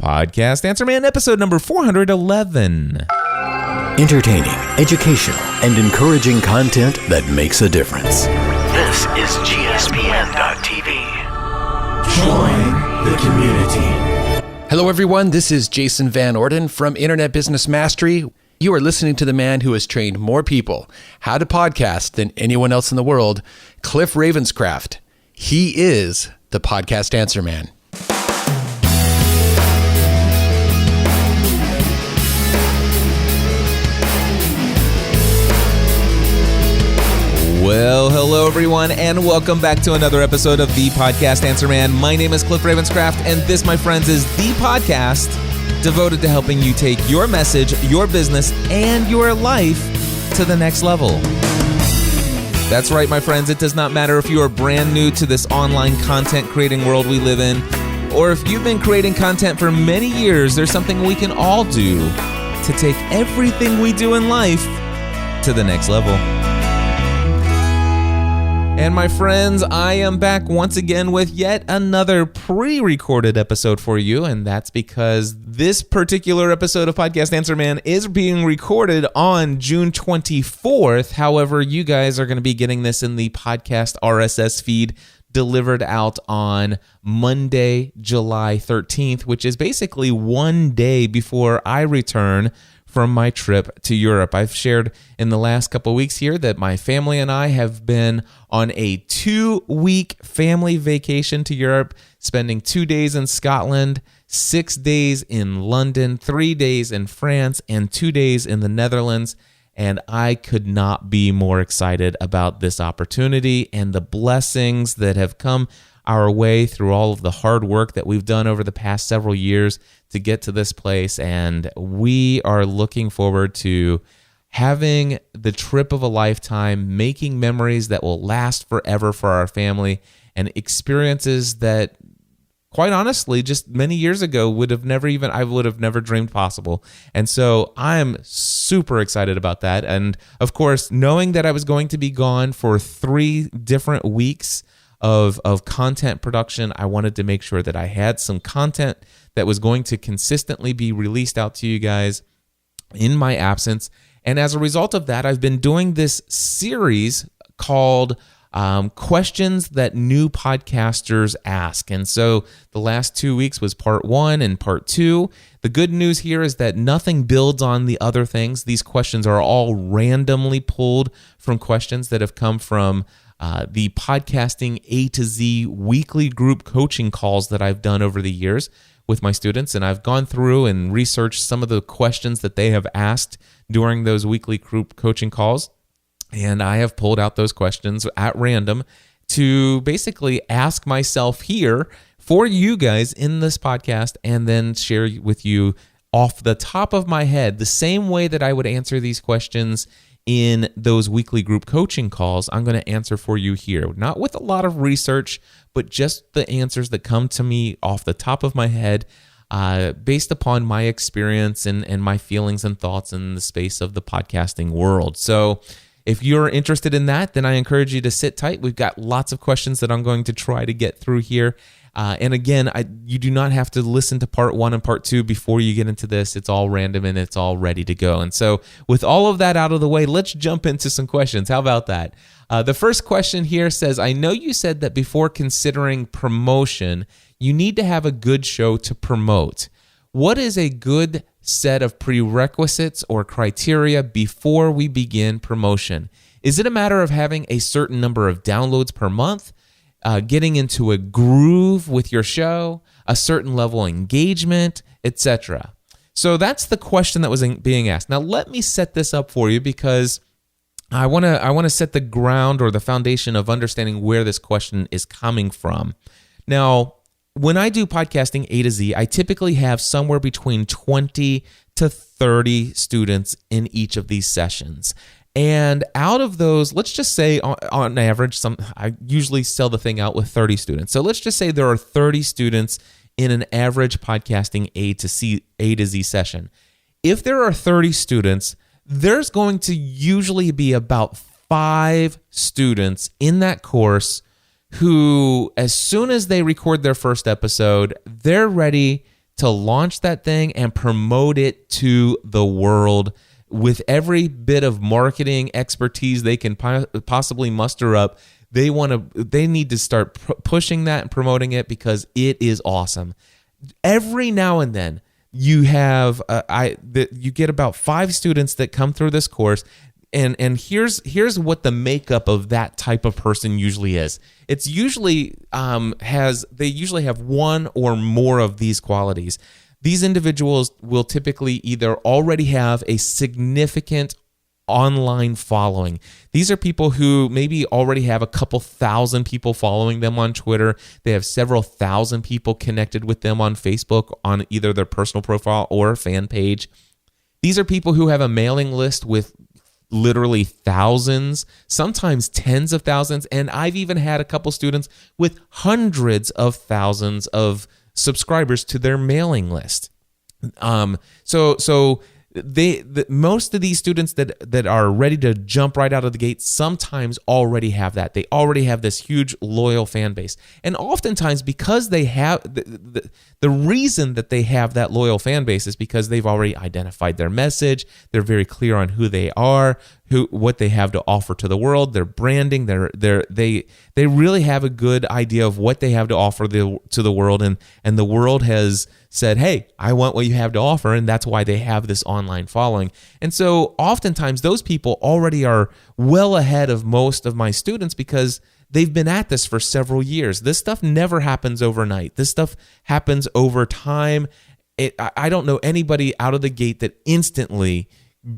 Podcast Answer Man, episode number 411. Entertaining, educational, and encouraging content that makes a difference. This is GSPN.TV. Join the community. Hello, everyone. This is Jason Van Orden from Internet Business Mastery. You are listening to the man who has trained more people how to podcast than anyone else in the world, Cliff Ravenscraft. He is the Podcast Answer Man. Well, hello everyone, and welcome back to another episode of the Podcast Answer Man. My name is Cliff Ravenscraft, and this, my friends, is the podcast devoted to helping you take your message, your business, and your life to the next level. That's right, my friends. It does not matter if you are brand new to this online content creating world we live in, or if you've been creating content for many years. There's something we can all do to take everything we do in life to the next level. And my friends, I am back once again with yet another pre-recorded episode for you, and that's because this particular episode of Podcast Answer Man is being recorded on June 24th. However, you guys are going to be getting this in the podcast RSS feed delivered out on Monday, July 13th, which is basically one day before I return from my trip to Europe. I've shared in the last couple of weeks here that my family and I have been on a 2-week family vacation to Europe, spending 2 days in Scotland, 6 days in London, 3 days in France, and 2 days in the Netherlands. And I could not be more excited about this opportunity and the blessings that have come our way through all of the hard work that we've done over the past several years to get to this place. And we are looking forward to having the trip of a lifetime, making memories that will last forever for our family, and experiences that, quite honestly, just many years ago I would have never dreamed possible. And so I'm super excited about that. And of course, knowing that I was going to be gone for 3 different weeks of content production, I wanted to make sure that I had some content that was going to consistently be released out to you guys in my absence. And as a result of that, I've been doing this series called Questions That New Podcasters Ask. And so the last 2 weeks was part 1 and part 2. The good news here is that nothing builds on the other things. These questions are all randomly pulled from questions that have come from the podcasting A to Z weekly group coaching calls that I've done over the years with my students. And I've gone through and researched some of the questions that they have asked during those weekly group coaching calls. And I have pulled out those questions at random to basically ask myself here for you guys in this podcast, and then share with you off the top of my head the same way that I would answer these questions in those weekly group coaching calls. I'm going to answer for you here, not with a lot of research, but just the answers that come to me off the top of my head, based upon my experience and my feelings and thoughts in the space of the podcasting world. So if you're interested in that, then I encourage you to sit tight. We've got lots of questions that I'm going to try to get through here. And again, you do not have to listen to part 1 and part 2 before you get into this. It's all random and it's all ready to go. And so with all of that out of the way, let's jump into some questions. How about that? The first question here says, I know you said that before considering promotion, you need to have a good show to promote. What is a good set of prerequisites or criteria before we begin promotion? Is it a matter of having a certain number of downloads per month? Getting into a groove with your show, a certain level of engagement, etc. So that's the question that was being asked. Now let me set this up for you, because I want to set the ground or the foundation of understanding where this question is coming from. Now, when I do podcasting A to Z, I typically have somewhere between 20 to 30 students in each of these sessions. And out of those, let's just say on average, I usually sell the thing out with 30 students. So let's just say there are 30 students in an average podcasting A to Z session. If there are 30 students, there's going to usually be about 5 students in that course who, as soon as they record their first episode, they're ready to launch that thing and promote it to the world with every bit of marketing expertise they can possibly muster up. They need to start pushing that and promoting it because it is awesome. Every now and then you have you get about 5 students that come through this course. And here's what the makeup of that type of person usually is. It's usually they usually have one or more of these qualities. These individuals will typically either already have a significant online following. These are people who maybe already have a couple thousand people following them on Twitter. They have several thousand people connected with them on Facebook on either their personal profile or fan page. These are people who have a mailing list with literally thousands, sometimes tens of thousands, and I've even had a couple students with hundreds of thousands of subscribers to their mailing list. So most of these students that are ready to jump right out of the gate sometimes already have that. They already have this huge loyal fan base. And oftentimes because they have the reason that they have that loyal fan base is because they've already identified their message. They're very clear on who they are, what they have to offer to the world, their branding, they really have a good idea of what they have to offer to the world, and the world has said, hey, I want what you have to offer, and that's why they have this online following. And so oftentimes those people already are well ahead of most of my students because they've been at this for several years. This stuff never happens overnight. This stuff happens over time. I don't know anybody out of the gate that instantly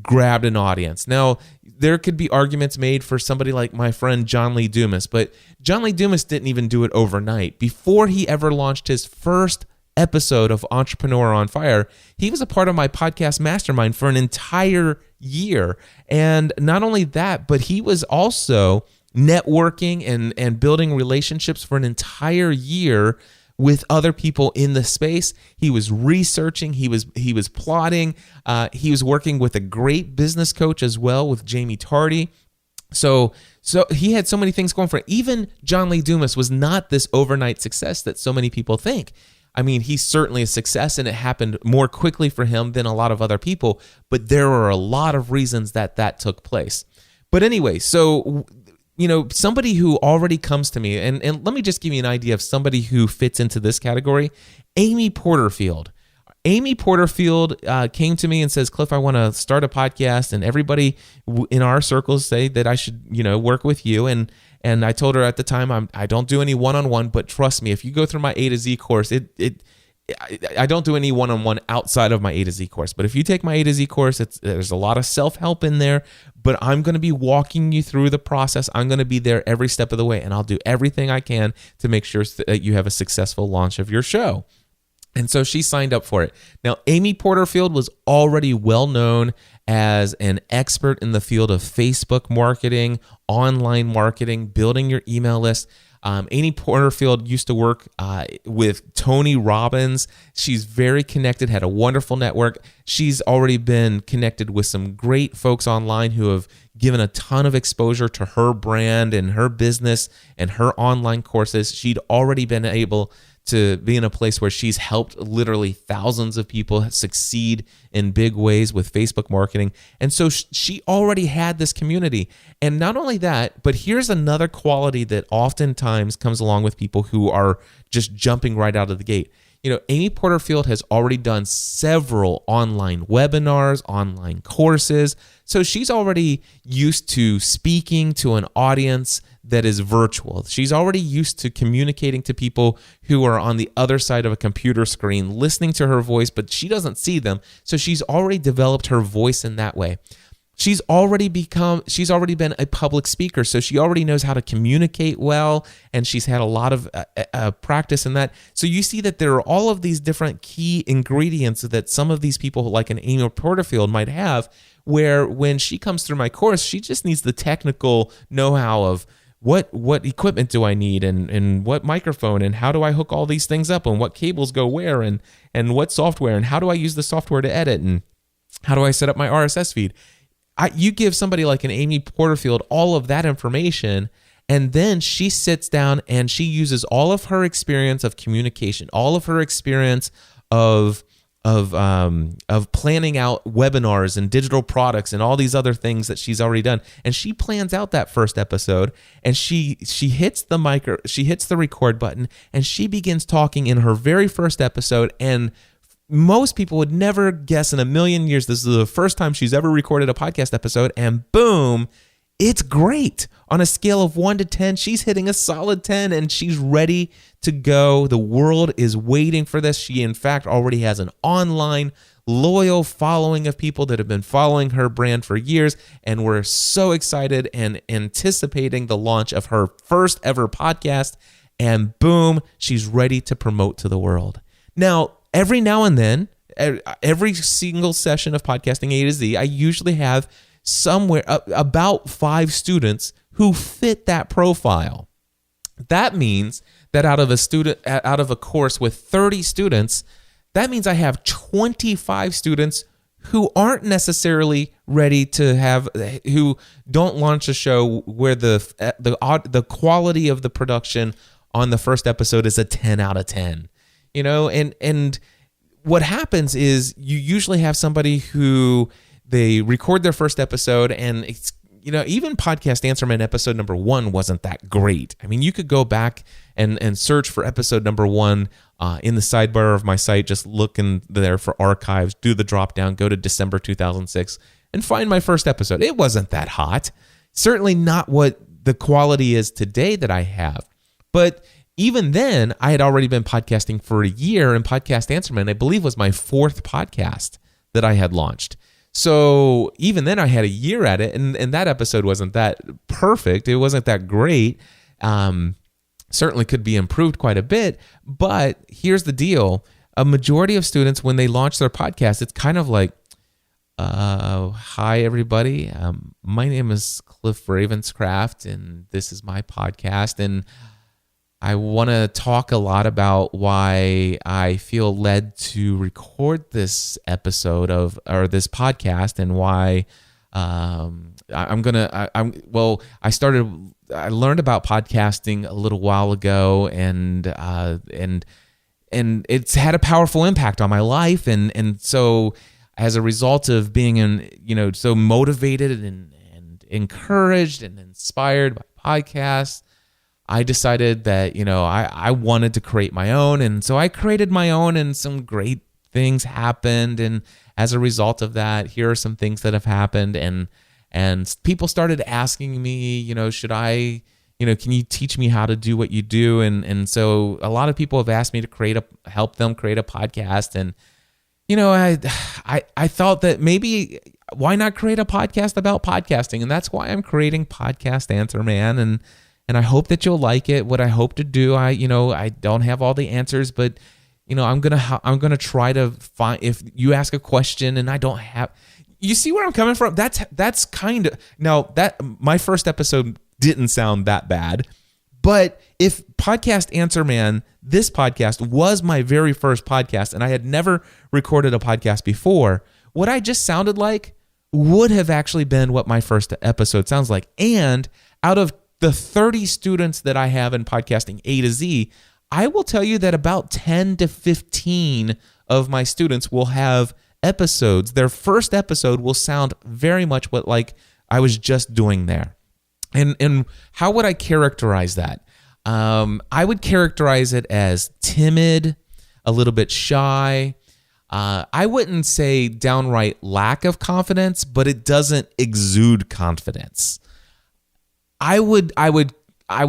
grabbed an audience. Now, there could be arguments made for somebody like my friend John Lee Dumas, but John Lee Dumas didn't even do it overnight. Before he ever launched his first episode of Entrepreneur on Fire, he was a part of my podcast mastermind for an entire year. And not only that, but he was also networking and building relationships for an entire year with other people in the space. He was researching, he was plotting, he was working with a great business coach as well with Jamie Tardy. So he had so many things going for it. Even John Lee Dumas was not this overnight success that so many people think. I mean, he's certainly a success, and it happened more quickly for him than a lot of other people, but there are a lot of reasons that took place. But anyway, so somebody who already comes to me, and let me just give you an idea of somebody who fits into this category. Amy Porterfield. Amy Porterfield came to me and says, Cliff, I want to start a podcast, and everybody in our circles say that I should, work with you. And I told her at the time, I don't do any one-on-one, but trust me, if you go through my A to Z course, I don't do any one-on-one outside of my A to Z course. But if you take my A to Z course, there's a lot of self-help in there, but I'm going to be walking you through the process. I'm going to be there every step of the way, and I'll do everything I can to make sure that you have a successful launch of your show. And so she signed up for it. Now, Amy Porterfield was already well known as an expert in the field of Facebook marketing, online marketing, building your email list. Amy Porterfield used to work with Tony Robbins. She's very connected, had a wonderful network. She's already been connected with some great folks online who have given a ton of exposure to her brand and her business and her online courses. She'd already been able to be in a place where she's helped literally thousands of people succeed in big ways with Facebook marketing. And so she already had this community. And not only that, but here's another quality that oftentimes comes along with people who are just jumping right out of the gate. Amy Porterfield has already done several online webinars, online courses. So she's already used to speaking to an audience that is virtual. She's already used to communicating to people who are on the other side of a computer screen, listening to her voice, but she doesn't see them. So she's already developed her voice in that way. She's already been a public speaker, so she already knows how to communicate well, and she's had a lot of practice in that. So you see that there are all of these different key ingredients that some of these people, like an Amy Porterfield, might have, where when she comes through my course, she just needs the technical know-how of what equipment do I need, and what microphone, and how do I hook all these things up, and what cables go where, and what software, and how do I use the software to edit, and how do I set up my RSS feed. You give somebody like an Amy Porterfield all of that information, and then she sits down and she uses all of her experience of communication, all of her experience of planning out webinars and digital products and all these other things that she's already done. And she plans out that first episode, and she hits the record button, and she begins talking in her very first episode. And most people would never guess in a million years this is the first time she's ever recorded a podcast episode, and boom, it's great. On a scale of 1 to 10, she's hitting a solid 10, and she's ready to go. The world is waiting for this. She, in fact, already has an online loyal following of people that have been following her brand for years, and we're so excited and anticipating the launch of her first ever podcast, and boom, she's ready to promote to the world. Now, every now and then, every single session of Podcasting A to Z, I usually have somewhere about 5 students who fit that profile. That means that out of a course with 30 students, that means I have 25 students who aren't necessarily ready to who don't launch a show where the quality of the production on the first episode is a 10 out of 10. And what happens is you usually have somebody who they record their first episode, and it's, even Podcast Answer Man episode number 1 wasn't that great. I mean, you could go back and search for episode number 1 in the sidebar of my site, just look in there for archives, do the drop down, go to December 2006, and find my first episode. It wasn't that hot. Certainly not what the quality is today that I have. But even then, I had already been podcasting for a year, and Podcast Answer Man, I believe, was my 4th podcast that I had launched. So even then I had a year at it, and that episode wasn't that perfect. It wasn't that great. Certainly could be improved quite a bit, but here's the deal. A majority of students, when they launch their podcast, it's kind of like, hi, everybody. My name is Cliff Ravenscraft, and this is my podcast, and I want to talk a lot about why I feel led to record this episode or this podcast, and why I learned about podcasting a little while ago, and it's had a powerful impact on my life, and so as a result of being so motivated and encouraged and inspired by podcasts, I decided that, I wanted to create my own. And so I created my own, and some great things happened. And as a result of that, here are some things that have happened. And people started asking me, should I, can you teach me how to do what you do? And so a lot of people have asked me to help them create a podcast. And, I thought that maybe why not create a podcast about podcasting? And that's why I'm creating Podcast Answer Man. And I hope that you'll like it. What I hope to do, I don't have all the answers, but I'm gonna try to find. If you ask a question and I don't have, you see where I'm coming from. That's kind of, now that my first episode didn't sound that bad, but if Podcast Answer Man, this podcast was my very first podcast, and I had never recorded a podcast before, what I just sounded like would have actually been what my first episode sounds like. And out of the 30 students that I have in Podcasting A to Z, I will tell you that about 10 to 15 of my students will have episodes. Their first episode will sound very much like I was just doing there. And how would I characterize that? I would characterize it as timid, a little bit shy. I wouldn't say downright lack of confidence, but it doesn't exude confidence. I would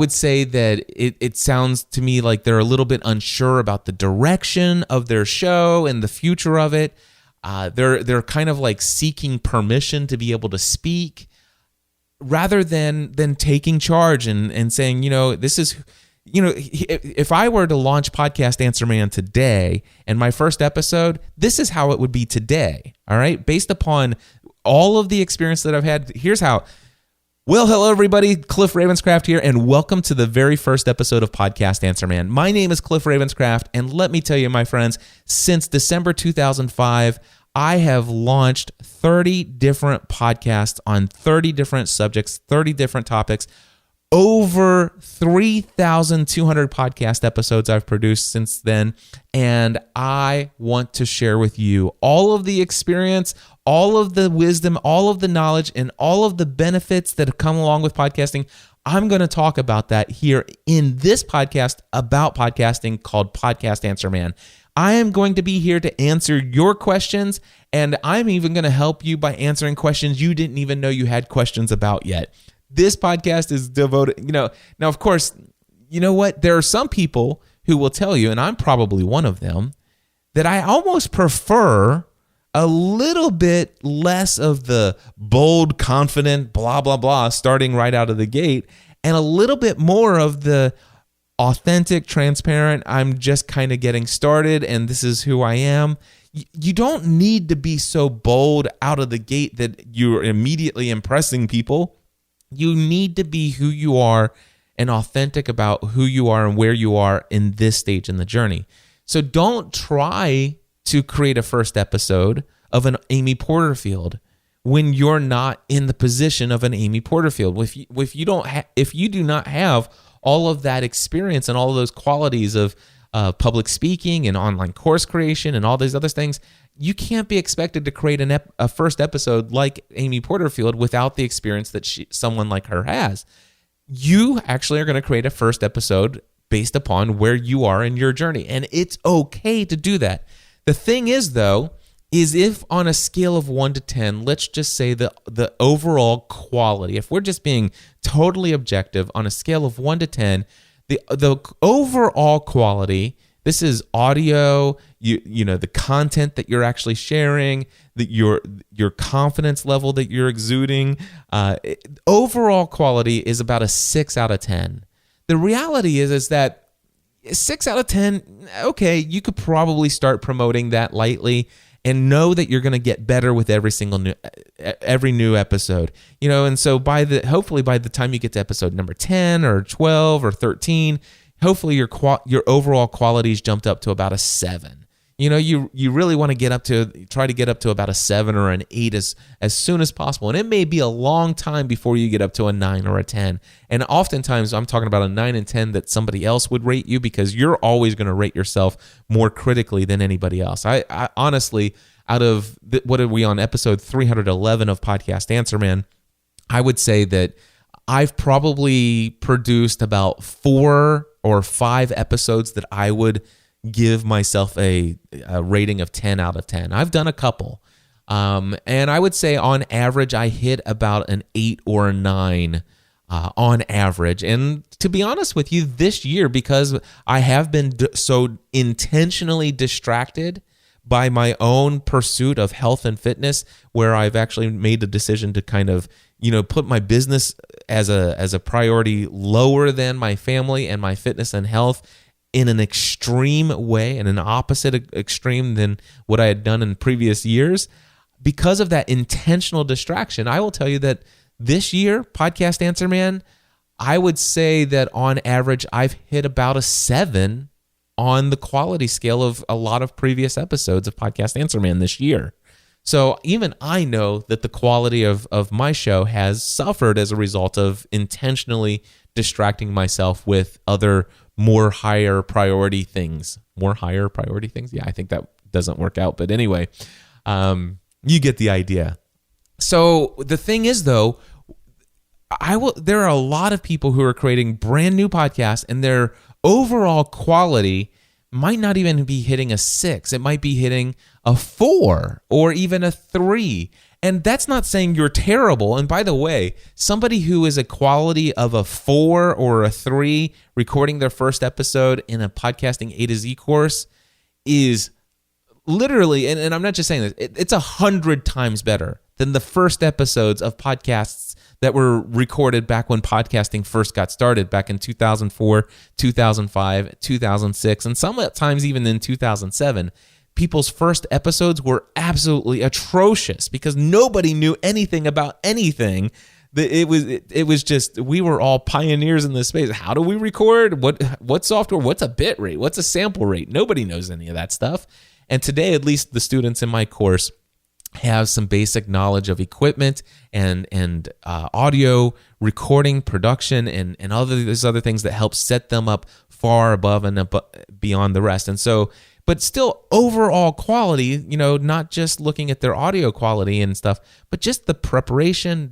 say that it sounds to me like they're a little bit unsure about the direction of their show and the future of it. They're kind of like seeking permission to be able to speak, rather than taking charge and saying, this is, if I were to launch Podcast Answer Man today and my first episode, this is how it would be today. All right, based upon all of the experience that I've had. Here's how. Well, hello, everybody. Cliff Ravenscraft here, and welcome to the very first episode of Podcast Answer Man. My name is Cliff Ravenscraft, and let me tell you, my friends, since December 2005, I have launched 30 different podcasts on 30 different subjects, 30 different topics, over 3,200 podcast episodes I've produced since then, and I want to share with you all of the experience, all of the wisdom, all of the knowledge, and all of the benefits that have come along with podcasting. I'm going to talk about that here in this podcast about podcasting called Podcast Answer Man. I am going to be here to answer your questions, and I'm even going to help you by answering questions you didn't even know you had questions about yet. This podcast is devoted, now, of course, you know what? There are some people who will tell you, and I'm probably one of them, that I almost prefer a little bit less of the bold, confident, blah, blah, blah, starting right out of the gate, and a little bit more of the authentic, transparent, I'm just kind of getting started, and this is who I am. You don't need to be so bold out of the gate that you're immediately impressing people. You need to be who you are and authentic about who you are and where you are in this stage in the journey. So don't try to create a first episode of an Amy Porterfield when you're not in the position of an Amy Porterfield. If you do not have all of that experience and all of those qualities of public speaking and online course creation and all these other things, you can't be expected to create a first episode like Amy Porterfield without the experience that someone like her has. You actually are going to create a first episode based upon where you are in your journey, and it's okay to do that. The thing is, though, is if on a scale of 1 to 10, let's just say the overall quality, if we're just being totally objective on a scale of 1 to 10, the overall quality, this is audio, you know, the content that you're actually sharing, your confidence level that you're exuding, overall quality is about a 6 out of 10. The reality is that 6 out of 10, okay, you could probably start promoting that lightly and know that you're going to get better with every new episode. You know, and so hopefully by the time you get to episode number 10 or 12 or 13, hopefully your overall quality's jumped up to about a 7. You know, you really want to try to get up to about a 7 or an 8 as soon as possible. And it may be a long time before you get up to a 9 or a 10. And oftentimes I'm talking about a 9 and 10 that somebody else would rate you, because you're always going to rate yourself more critically than anybody else. I honestly, what are we on, episode 311 of Podcast Answer Man, I would say that I've probably produced about 4 or 5 episodes that I would give myself a rating of 10 out of 10. I've done a couple. And I would say on average, I hit about an 8 or a 9 on average. And to be honest with you, this year, because I have been so intentionally distracted by my own pursuit of health and fitness, where I've actually made the decision to kind of, put my business as a priority lower than my family and my fitness and health in an extreme way, in an opposite extreme than what I had done in previous years. Because of that intentional distraction, I will tell you that this year, Podcast Answer Man, I would say that on average, I've hit about a 7 on the quality scale of a lot of previous episodes of Podcast Answer Man this year. So even I know that the quality of my show has suffered as a result of intentionally distracting myself with other more higher priority things. More higher priority things? Yeah, I think that doesn't work out. But anyway, you get the idea. So the thing is, though, there are a lot of people who are creating brand new podcasts, and their overall quality might not even be hitting a 6. It might be hitting a 4 or even a 3. And that's not saying you're terrible. And by the way, somebody who is a quality of a 4 or a 3 recording their first episode in a podcasting A to Z course is literally, and I'm not just saying this, it's 100 times better than the first episodes of podcasts that were recorded back when podcasting first got started, back in 2004, 2005, 2006, and sometimes even in 2007. People's first episodes were absolutely atrocious because nobody knew anything about anything. It was just, we were all pioneers in this space. How do we record? What software? What's a bit rate? What's a sample rate? Nobody knows any of that stuff. And today, at least the students in my course, have some basic knowledge of equipment and audio recording, production, and all these other things that help set them up far above and beyond the rest. And so, but still overall quality, not just looking at their audio quality and stuff, but just the preparation.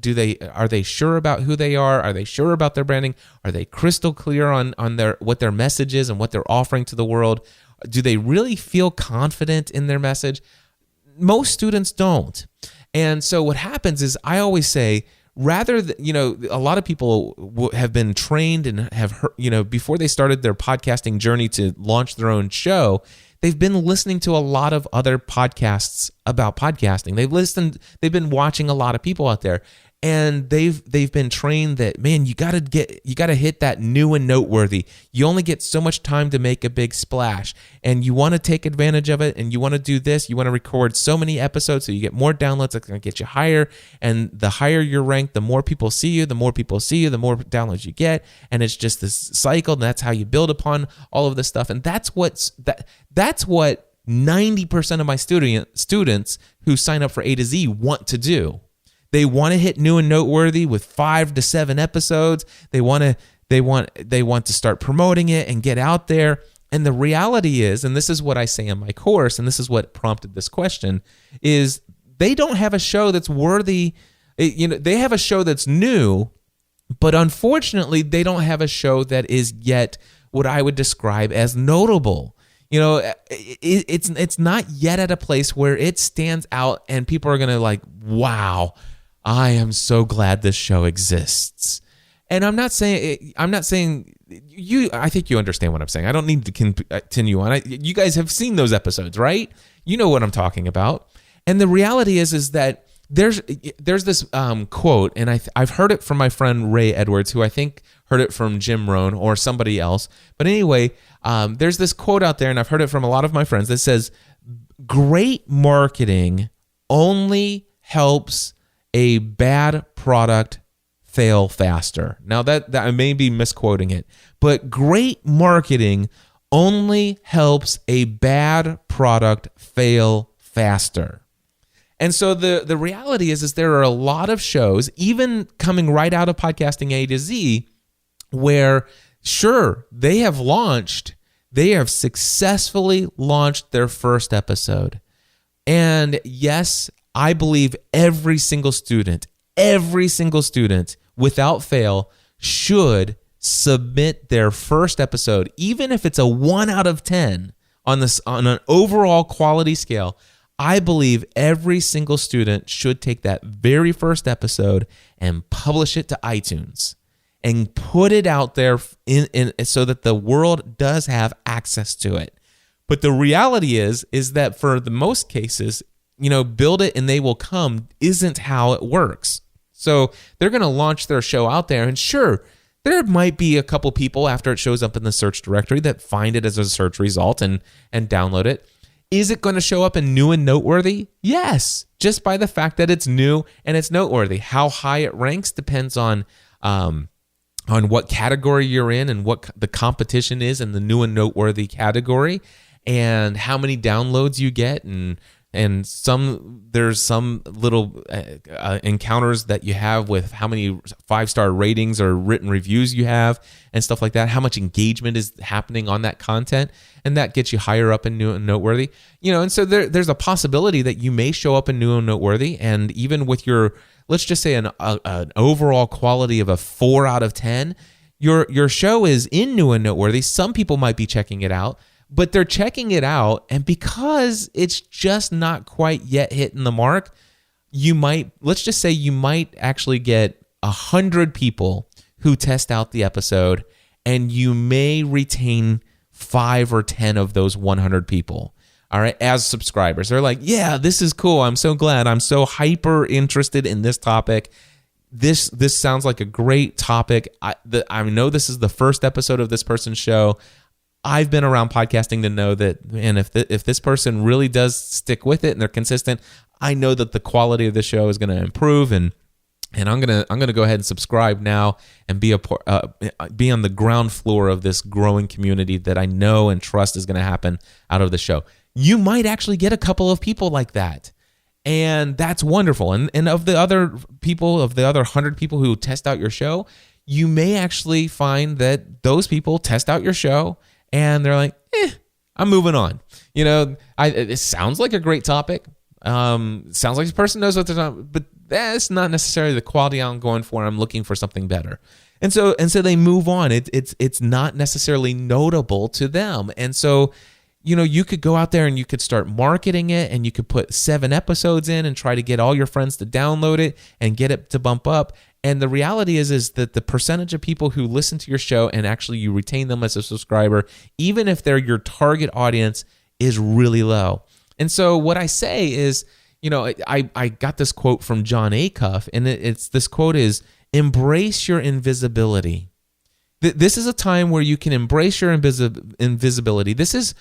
Are they sure about who they are? Are they sure about their branding? Are they crystal clear on what their message is and what they're offering to the world? Do they really feel confident in their message? Most students don't. And so what happens is, I always say, rather than, a lot of people have been trained and have heard, before they started their podcasting journey to launch their own show, they've been listening to a lot of other podcasts about podcasting. They've been watching a lot of people out there, and they've been trained that, man, you got to hit that new and noteworthy. You only get so much time to make a big splash, and you want to take advantage of it, and you want to do this. You want to record so many episodes so you get more downloads. That's going to get you higher, and the higher you're ranked, the more people see you. The more people see you, the more downloads you get, and it's just this cycle, and that's how you build upon all of this stuff. And that's what 90% of my students who sign up for A to Z want to do. They want to hit new and noteworthy with 5 to 7 episodes. They want to start promoting it and get out there. And the reality is, and this is what I say in my course, and this is what prompted this question, is they don't have a show that's worthy. They have a show that's new, but unfortunately, they don't have a show that is yet what I would describe as notable. It's not yet at a place where it stands out and people are going to like, wow, I am so glad this show exists. And I'm not saying you. I think you understand what I'm saying. I don't need to continue on. You guys have seen those episodes, right? You know what I'm talking about. And the reality is that there's this quote, and I've heard it from my friend Ray Edwards, who I think heard it from Jim Rohn or somebody else. But anyway, there's this quote out there, and I've heard it from a lot of my friends that says, "Great marketing only helps a bad product fail faster." Now that I may be misquoting it, but great marketing only helps a bad product fail faster. And so the reality is there are a lot of shows, even coming right out of Podcasting A to Z, where sure, they have successfully launched their first episode. And yes, I believe every single student without fail should submit their first episode, even if it's a 1 out of 10 on an overall quality scale. I believe every single student should take that very first episode and publish it to iTunes and put it out there so that the world does have access to it. But the reality is that for the most cases, build it and they will come isn't how it works. So they're going to launch their show out there, and sure, there might be a couple people after it shows up in the search directory that find it as a search result and download it. Is it going to show up in new and noteworthy? Yes, just by the fact that it's new and it's noteworthy. How high it ranks depends on what category you're in and what the competition is in the new and noteworthy category, and how many downloads you get, and there's some little encounters that you have with how many 5-star ratings or written reviews you have and stuff like that, how much engagement is happening on that content, and that gets you higher up in new and noteworthy. And so there's a possibility that you may show up in new and noteworthy, and even with your, let's just say an overall quality of a 4 out of 10, your show is in new and noteworthy. Some people might be checking it out, but they're checking it out, and because it's just not quite yet hitting the mark, let's just say you might actually get 100 people who test out the episode, and you may retain 5 or 10 of those 100 people, all right, as subscribers. They're like, yeah, this is cool. I'm so glad. I'm so hyper interested in this topic. This sounds like a great topic. I know this is the first episode of this person's show. I've been around podcasting to know that, man, if this person really does stick with it and they're consistent, I know that the quality of the show is going to improve, and I'm gonna go ahead and subscribe now and be on the ground floor of this growing community that I know and trust is going to happen out of the show. You might actually get a couple of people like that, And that's wonderful. And of the other 100 people who test out your show, you may actually find that those people test out your show and they're like, I'm moving on. It sounds like a great topic. Sounds like this person knows what they're talking about, but that's not necessarily the quality I'm going for. I'm looking for something better. And so they move on. It's not necessarily notable to them. And so, you could go out there and you could start marketing it, and you could put 7 episodes in and try to get all your friends to download it and get it to bump up. And the reality is that the percentage of people who listen to your show and actually you retain them as a subscriber, even if they're your target audience, is really low. And so what I say is, I got this quote from John Acuff, and this quote is, embrace your invisibility. This is a time where you can embrace your invisibility. This is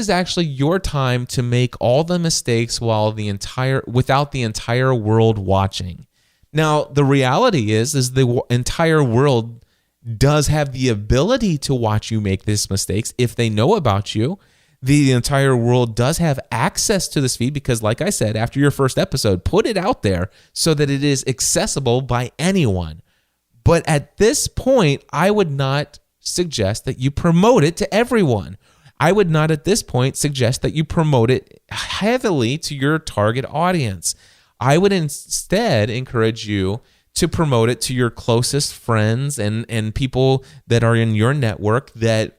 actually your time to make all the mistakes without the entire world watching. Now, the reality is the entire world does have the ability to watch you make these mistakes if they know about you. The entire world does have access to this feed because, like I said, after your first episode, put it out there so that it is accessible by anyone. But at this point, I would not suggest that you promote it to everyone. I would not at this point suggest that you promote it heavily to your target audience. I would instead encourage you to promote it to your closest friends and people that are in your network that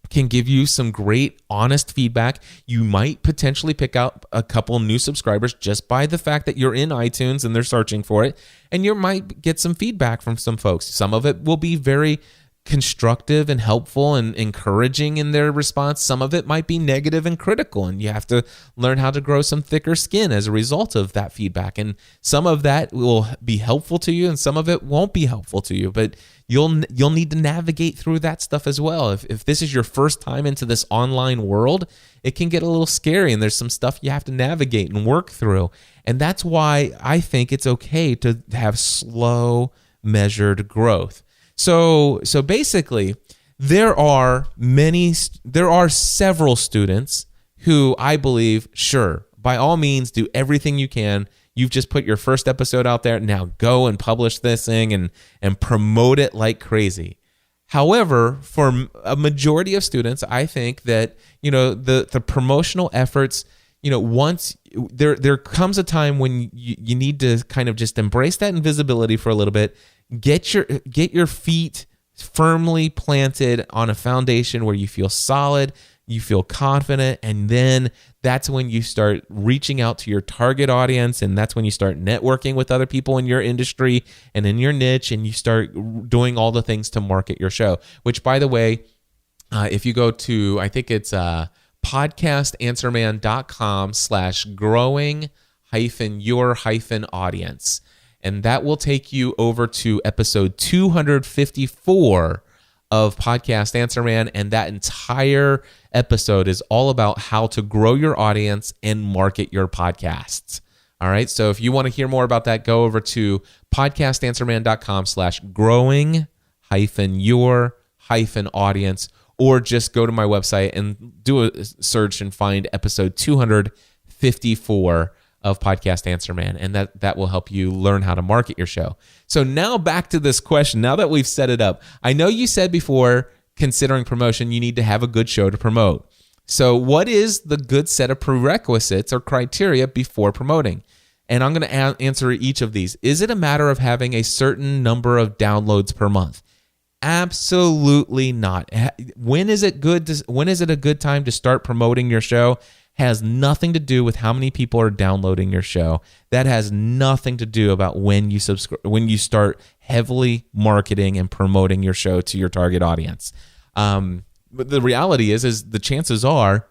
can give you some great, honest feedback. You might potentially pick up a couple new subscribers just by the fact that you're in iTunes and they're searching for it, and you might get some feedback from some folks. Some of it will be very constructive and helpful and encouraging in their response. Some of it might be negative and critical, and you have to learn how to grow some thicker skin as a result of that feedback. And some of that will be helpful to you, and some of it won't be helpful to you. But you'll need to navigate through that stuff as well. If this is your first time into this online world, it can get a little scary, and there's some stuff you have to navigate and work through. And that's why I think it's okay to have slow, measured growth. So basically, there are several students who I believe, sure, by all means, do everything you can. You've just put your first episode out there. Now go and publish this thing and promote it like crazy. However, for a majority of students, I think that, the promotional efforts, once there comes a time when you need to kind of just embrace that invisibility for a little bit. Get your feet firmly planted on a foundation where you feel solid, you feel confident, and then that's when you start reaching out to your target audience, and that's when you start networking with other people in your industry and in your niche, and you start doing all the things to market your show. Which, by the way, if you go to, I think it's podcastanswerman.com/growing-your-audience. And that will take you over to episode 254 of Podcast Answer Man. And that entire episode is all about how to grow your audience and market your podcasts. All right. So if you want to hear more about that, go over to podcastanswerman.com/growing-your-audience, or just go to my website and do a search and find episode 254 of Podcast Answer Man, and that will help you learn how to market your show. So now back to this question. Now that we've set it up, I know you said before, considering promotion, you need to have a good show to promote. So what is the good set of prerequisites or criteria before promoting? And I'm going to answer each of these. Is it a matter of having a certain number of downloads per month? Absolutely not. When is it a good time to start promoting your show? Has nothing to do with how many people are downloading your show. That has nothing to do about when you start heavily marketing and promoting your show to your target audience. But the reality is the chances are,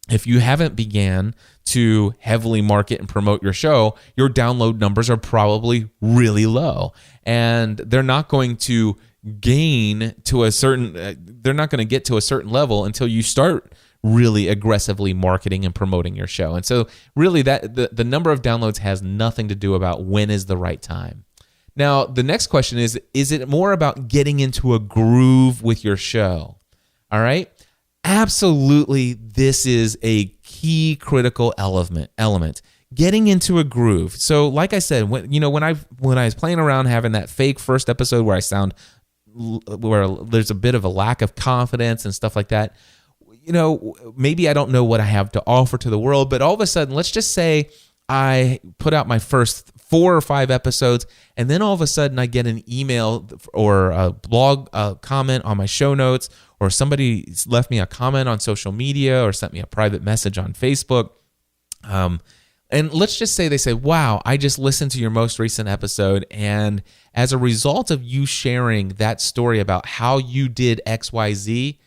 if you haven't began to heavily market and promote your show, your download numbers are probably really low, and they're not going to get to a certain level until you start really aggressively marketing and promoting your show. And so really that the number of downloads has nothing to do about when is the right time. Now, the next question is it more about getting into a groove with your show? All right? Absolutely, this is a key critical element. getting into a groove. So like I said, when I was playing around having that fake first episode where where there's a bit of a lack of confidence and stuff like that, maybe I don't know what I have to offer to the world, but all of a sudden, let's just say I put out my first 4 or 5 episodes, and then all of a sudden I get an email or a blog comment on my show notes, or somebody left me a comment on social media or sent me a private message on Facebook. And let's just say they say, wow, I just listened to your most recent episode, and as a result of you sharing that story about how you did XYZ,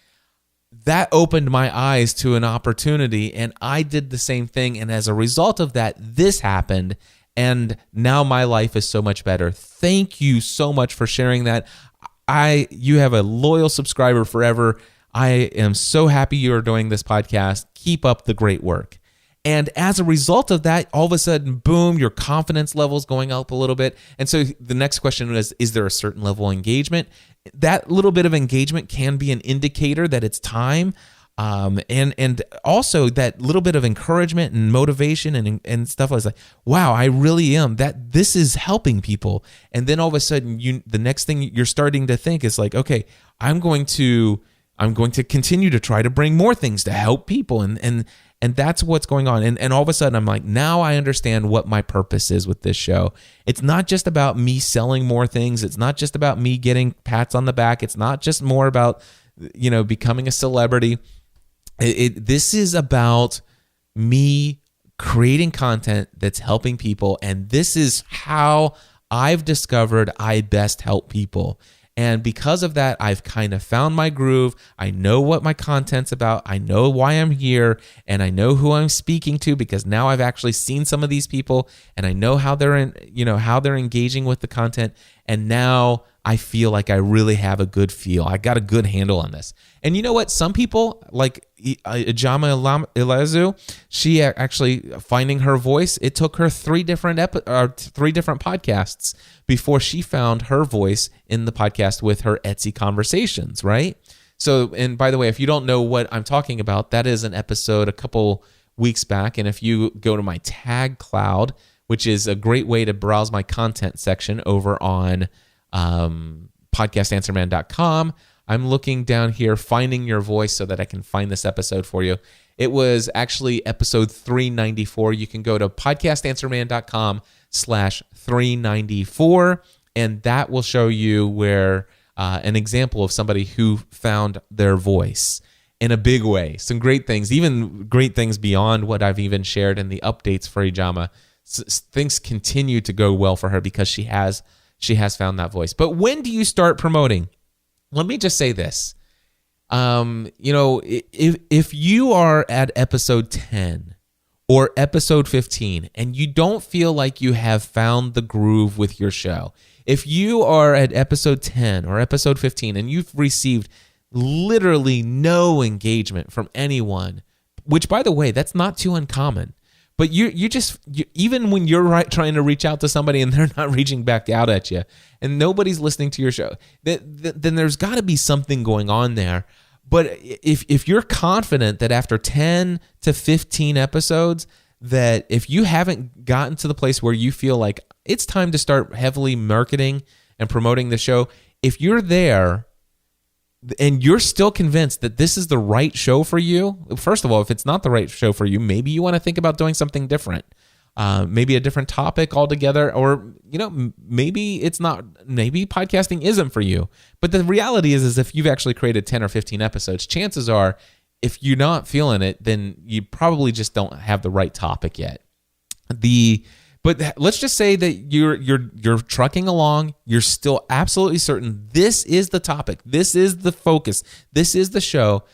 that opened my eyes to an opportunity, and I did the same thing. And as a result of that, this happened, and now my life is so much better. Thank you so much for sharing that. You have a loyal subscriber forever. I am so happy you are doing this podcast. Keep up the great work. And as a result of that, all of a sudden, boom, your confidence level's going up a little bit. And so the next question is there a certain level of engagement? That little bit of engagement can be an indicator that it's time. And also that little bit of encouragement and motivation and stuff. I was like, wow, I really am. This is helping people. And then all of a sudden, the next thing you're starting to think is like, okay, I'm going to continue to try to bring more things to help people. And that's what's going on. And all of a sudden, I'm like, now I understand what my purpose is with this show. It's not just about me selling more things. It's not just about me getting pats on the back. It's not just more about, becoming a celebrity. This is about me creating content that's helping people. And this is how I've discovered I best help people. And because of that, I've kind of found my groove. I know what my content's about. I know why I'm here, and I know who I'm speaking to, because now I've actually seen some of these people, and I know how they're engaging with the content. And now I feel like I really have a good feel. I got a good handle on this. And you know what? Some people, like Ijama Ilazu, she actually, finding her voice, it took her 3 different podcasts before she found her voice in the podcast with her Etsy conversations, right? So, and by the way, if you don't know what I'm talking about, that is an episode a couple weeks back. And if you go to my tag cloud, which is a great way to browse my content section over on podcastanswerman.com, I'm looking down here, finding your voice, so that I can find this episode for you. It was actually episode 394. You can go to podcastanswerman.com/394, and that will show you where an example of somebody who found their voice in a big way. Some great things, even great things beyond what I've even shared in the updates for Ijama. Things continue to go well for her because she has found that voice. But when do you start promoting? Let me just say this. If you are at episode 10 or episode 15 and you don't feel like you have found the groove with your show, if you are at episode 10 or episode 15 and you've received literally no engagement from anyone, which, by the way, that's not too uncommon. But you even when you're trying to reach out to somebody and they're not reaching back out at you, and nobody's listening to your show, then there's got to be something going on there. But if you're confident that after 10 to 15 episodes, that if you haven't gotten to the place where you feel like it's time to start heavily marketing and promoting the show, if you're there and you're still convinced that this is the right show for you, first of all, if it's not the right show for you, maybe you want to think about doing something different. Maybe a different topic altogether, or maybe it's not. Maybe podcasting isn't for you. But the reality is if you've actually created 10 or 15 episodes, chances are, if you're not feeling it, then you probably just don't have the right topic yet. But let's just say that you're trucking along. You're still absolutely certain this is the topic. This is the focus. This is the show.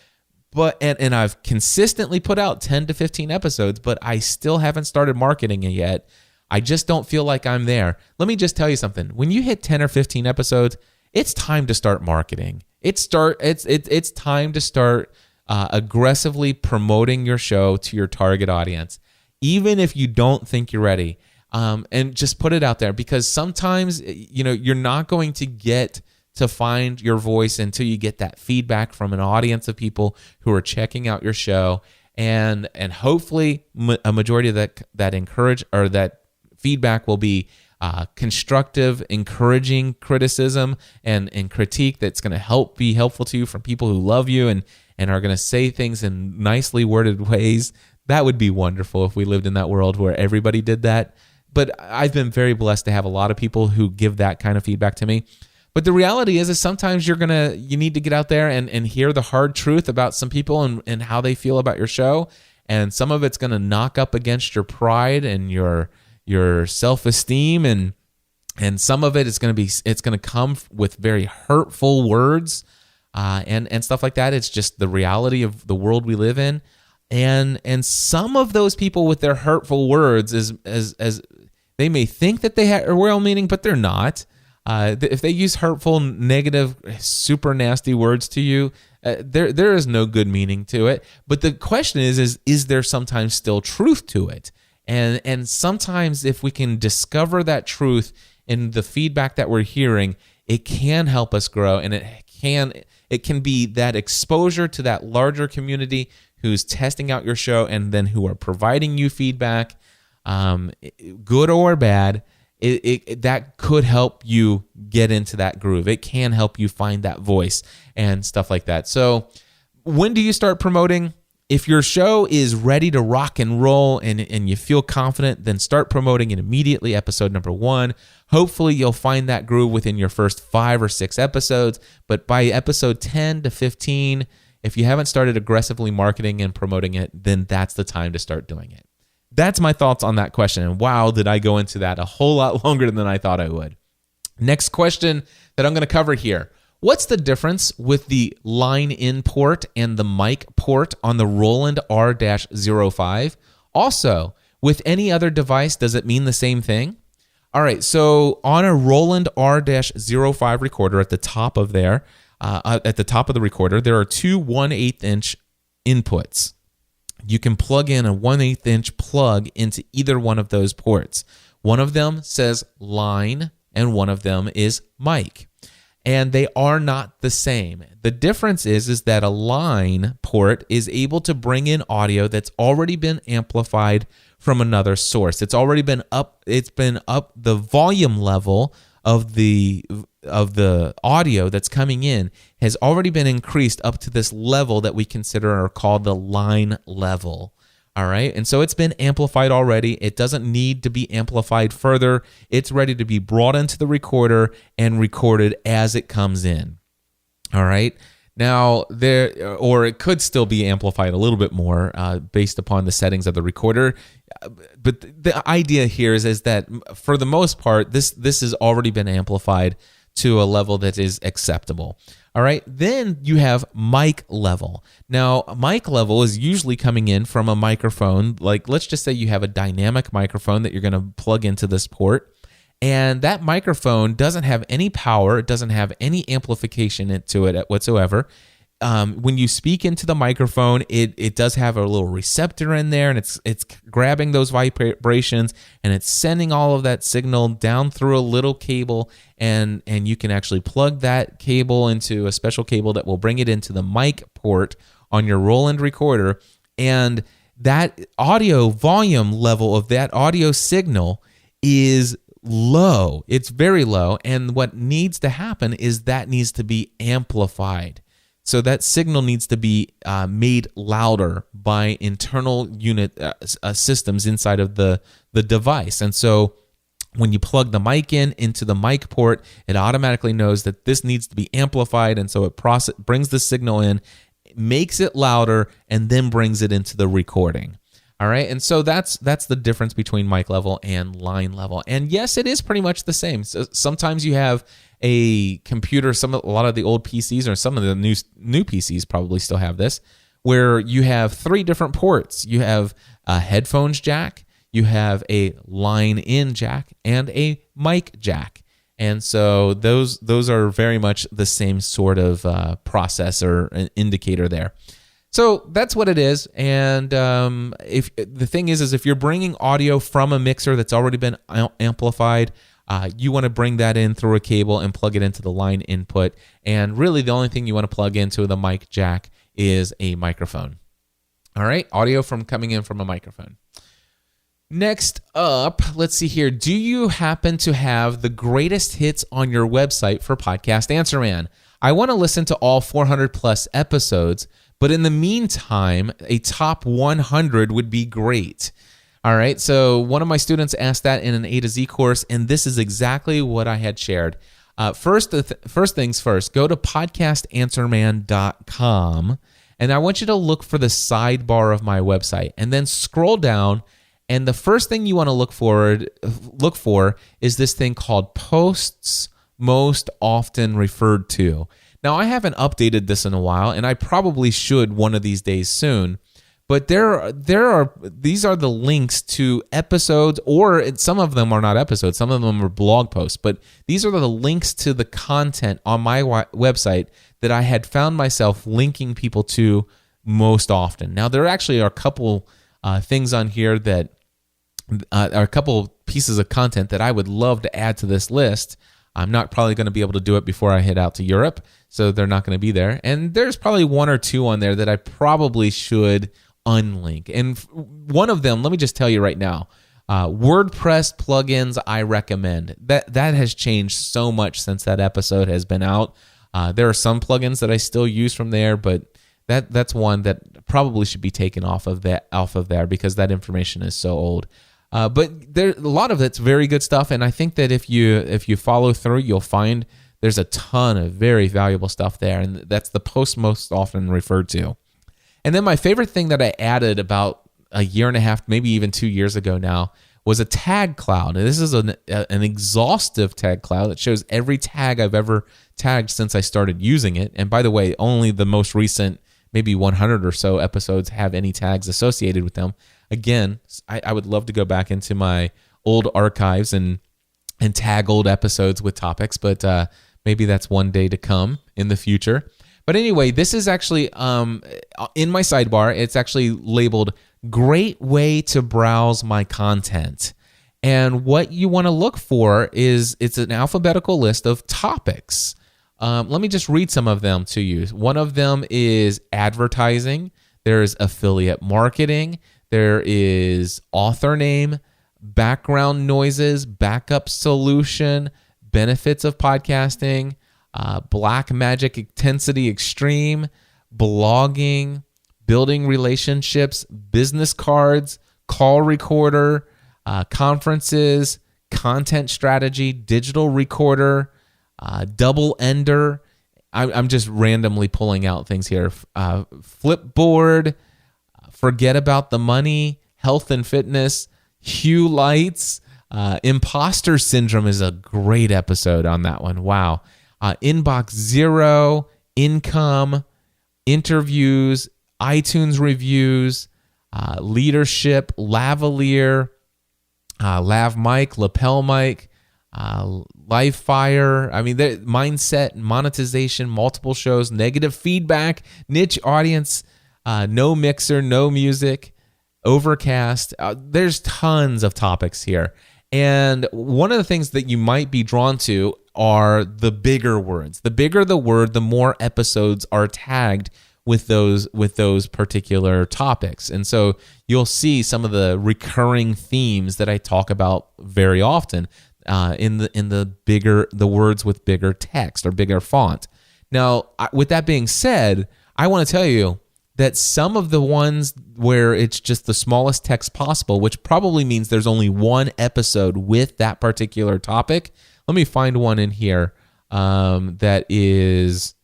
But and I've consistently put out 10 to 15 episodes, but I still haven't started marketing it yet. I just don't feel like I'm there. Let me just tell you something. When you hit 10 or 15 episodes, it's time to start marketing. It's time to start aggressively promoting your show to your target audience, even if you don't think you're ready. And just put it out there, because sometimes you're not going to get to find your voice until you get that feedback from an audience of people who are checking out your show. and hopefully a majority of that encourage or that feedback will be constructive, encouraging criticism and critique that's going to be helpful to you from people who love you and are going to say things in nicely worded ways. That would be wonderful if we lived in that world where everybody did that. But I've been very blessed to have a lot of people who give that kind of feedback to me. But the reality is sometimes you need to get out there and hear the hard truth about some people and how they feel about your show. And some of it's going to knock up against your pride and your self-esteem, and some of it's going to come with very hurtful words and stuff like that. It's just the reality of the world we live in. And some of those people with their hurtful words as they may think that they have a real meaning, but they're not. If they use hurtful, negative, super nasty words to you, there is no good meaning to it. But the question is there sometimes still truth to it? And sometimes if we can discover that truth in the feedback that we're hearing, it can help us grow, and it can be that exposure to that larger community who's testing out your show and then who are providing you feedback, good or bad. That could help you get into that groove. It can help you find that voice and stuff like that. So when do you start promoting? If your show is ready to rock and roll and you feel confident, then start promoting it immediately, episode number 1. Hopefully you'll find that groove within your first 5 or 6 episodes, but by episode 10 to 15, if you haven't started aggressively marketing and promoting it, then that's the time to start doing it. That's my thoughts on that question, and wow, did I go into that a whole lot longer than I thought I would. Next question that I'm going to cover here. What's the difference with the line in port and the mic port on the Roland R-05? Also, with any other device, does it mean the same thing? All right, so on a Roland R-05 recorder at the top of the recorder, there are two 1/8-inch inputs. You can plug in a 1/8-inch plug into either one of those ports. One of them says line, and one of them is mic. And they are not the same. The difference is that a line port is able to bring in audio that's already been amplified from another source. It's already been up. It's been up. The volume level of the audio that's coming in has already been increased up to this level that we consider or call the line level. All right. And so it's been amplified already. It doesn't need to be amplified further. It's ready to be brought into the recorder and recorded as it comes in. All right. Now, it could still be amplified a little bit more based upon the settings of the recorder. But the idea here is that for the most part, this has already been amplified to a level that is acceptable. All right, then you have mic level. Now, mic level is usually coming in from a microphone. Like, let's just say you have a dynamic microphone that you're going to plug into this port, and that microphone doesn't have any power. It doesn't have any amplification into it whatsoever. When you speak into the microphone, it does have a little receptor in there, and it's grabbing those vibrations, and it's sending all of that signal down through a little cable, and you can actually plug that cable into a special cable that will bring it into the mic port on your Roland recorder, and that audio volume level of that audio signal is low. It's very low, and what needs to happen is that needs to be amplified. So that signal needs to be made louder by internal unit systems inside of the device. And so when you plug the mic into the mic port, it automatically knows that this needs to be amplified, and so it brings the signal in, makes it louder, and then brings it into the recording. All right, and so that's the difference between mic level and line level. And yes, it is pretty much the same. So sometimes you have a computer, a lot of the old PCs or some of the new PCs probably still have this, where you have 3 different ports. You have a headphones jack, you have a line in jack, and a mic jack. And so those are very much the same sort of process or an indicator there. So that's what it is. And if the thing is if you're bringing audio from a mixer that's already been amplified, you want to bring that in through a cable and plug it into the line input. And really the only thing you want to plug into the mic jack is a microphone. All right, audio from coming in from a microphone. Next up, let's see here. Do you happen to have the greatest hits on your website for Podcast Answer Man? I want to listen to all 400 plus episodes, but in the meantime, a top 100 would be great. All right, so one of my students asked that in an A to Z course, and this is exactly what I had shared. First things first, go to podcastanswerman.com, and I want you to look for the sidebar of my website, and then scroll down, and the first thing you want to look for is this thing called Posts Most Often Referred To. Now, I haven't updated this in a while, and I probably should one of these days soon. But these are the links to episodes, or some of them are not episodes, some of them are blog posts. But these are the links to the content on my website that I had found myself linking people to most often. Now, there actually are a couple things on here that are a couple pieces of content that I would love to add to this list. I'm not probably going to be able to do it before I head out to Europe, so they're not going to be there. And there's probably one or two on there that I probably should unlink. And one of them, let me just tell you right now, WordPress plugins I recommend. That has changed so much since that episode has been out. There are some plugins that I still use from there, but that's one that probably should be taken off of there because that information is so old. But there, a lot of it's very good stuff, and I think that if you follow through, you'll find there's a ton of very valuable stuff there, and that's the post most often referred to. And then my favorite thing that I added about a year and a half, maybe even 2 years ago now, was a tag cloud. And this is an exhaustive tag cloud that shows every tag I've ever tagged since I started using it. And by the way, only the most recent, maybe 100 or so episodes have any tags associated with them. Again, I would love to go back into my old archives and tag old episodes with topics, but maybe that's one day to come in the future. But anyway, this is actually in my sidebar. It's actually labeled "Great Way to Browse My Content." And what you want to look for is it's an alphabetical list of topics. Let me just read some of them to you. One of them is advertising. There's affiliate marketing. There is author name, background noises, backup solution, benefits of podcasting, Black Magic Intensity Extreme, blogging, building relationships, business cards, call recorder, conferences, content strategy, digital recorder, double ender. I'm just randomly pulling out things here. Flipboard, forget about the money, health and fitness, hue lights, imposter syndrome is a great episode on that one. Wow. Inbox zero, income, interviews, iTunes reviews, leadership, lavalier, lav mic, lapel mic, live fire. I mean, mindset, monetization, multiple shows, negative feedback, niche audience, no mixer, no music, overcast. There's tons of topics here. And one of the things that you might be drawn to are the bigger words. The bigger the word, the more episodes are tagged with those particular topics. And so you'll see some of the recurring themes that I talk about very often in the words with bigger text or bigger font. Now, with that being said, I want to tell you that some of the ones where it's just the smallest text possible, which probably means there's only one episode with that particular topic. Let me find one in here that is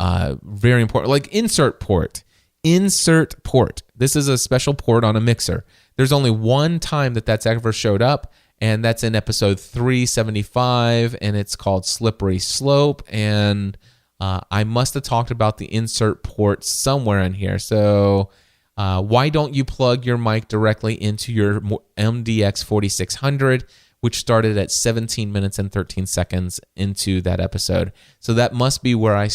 very important, like insert port. Insert port. This is a special port on a mixer. There's only one time that's ever showed up, and that's in episode 375, and it's called Slippery Slope, and I must have talked about the insert port somewhere in here. So why don't you plug your mic directly into your MDX 4600, which started at 17 minutes and 13 seconds into that episode. So that must be where I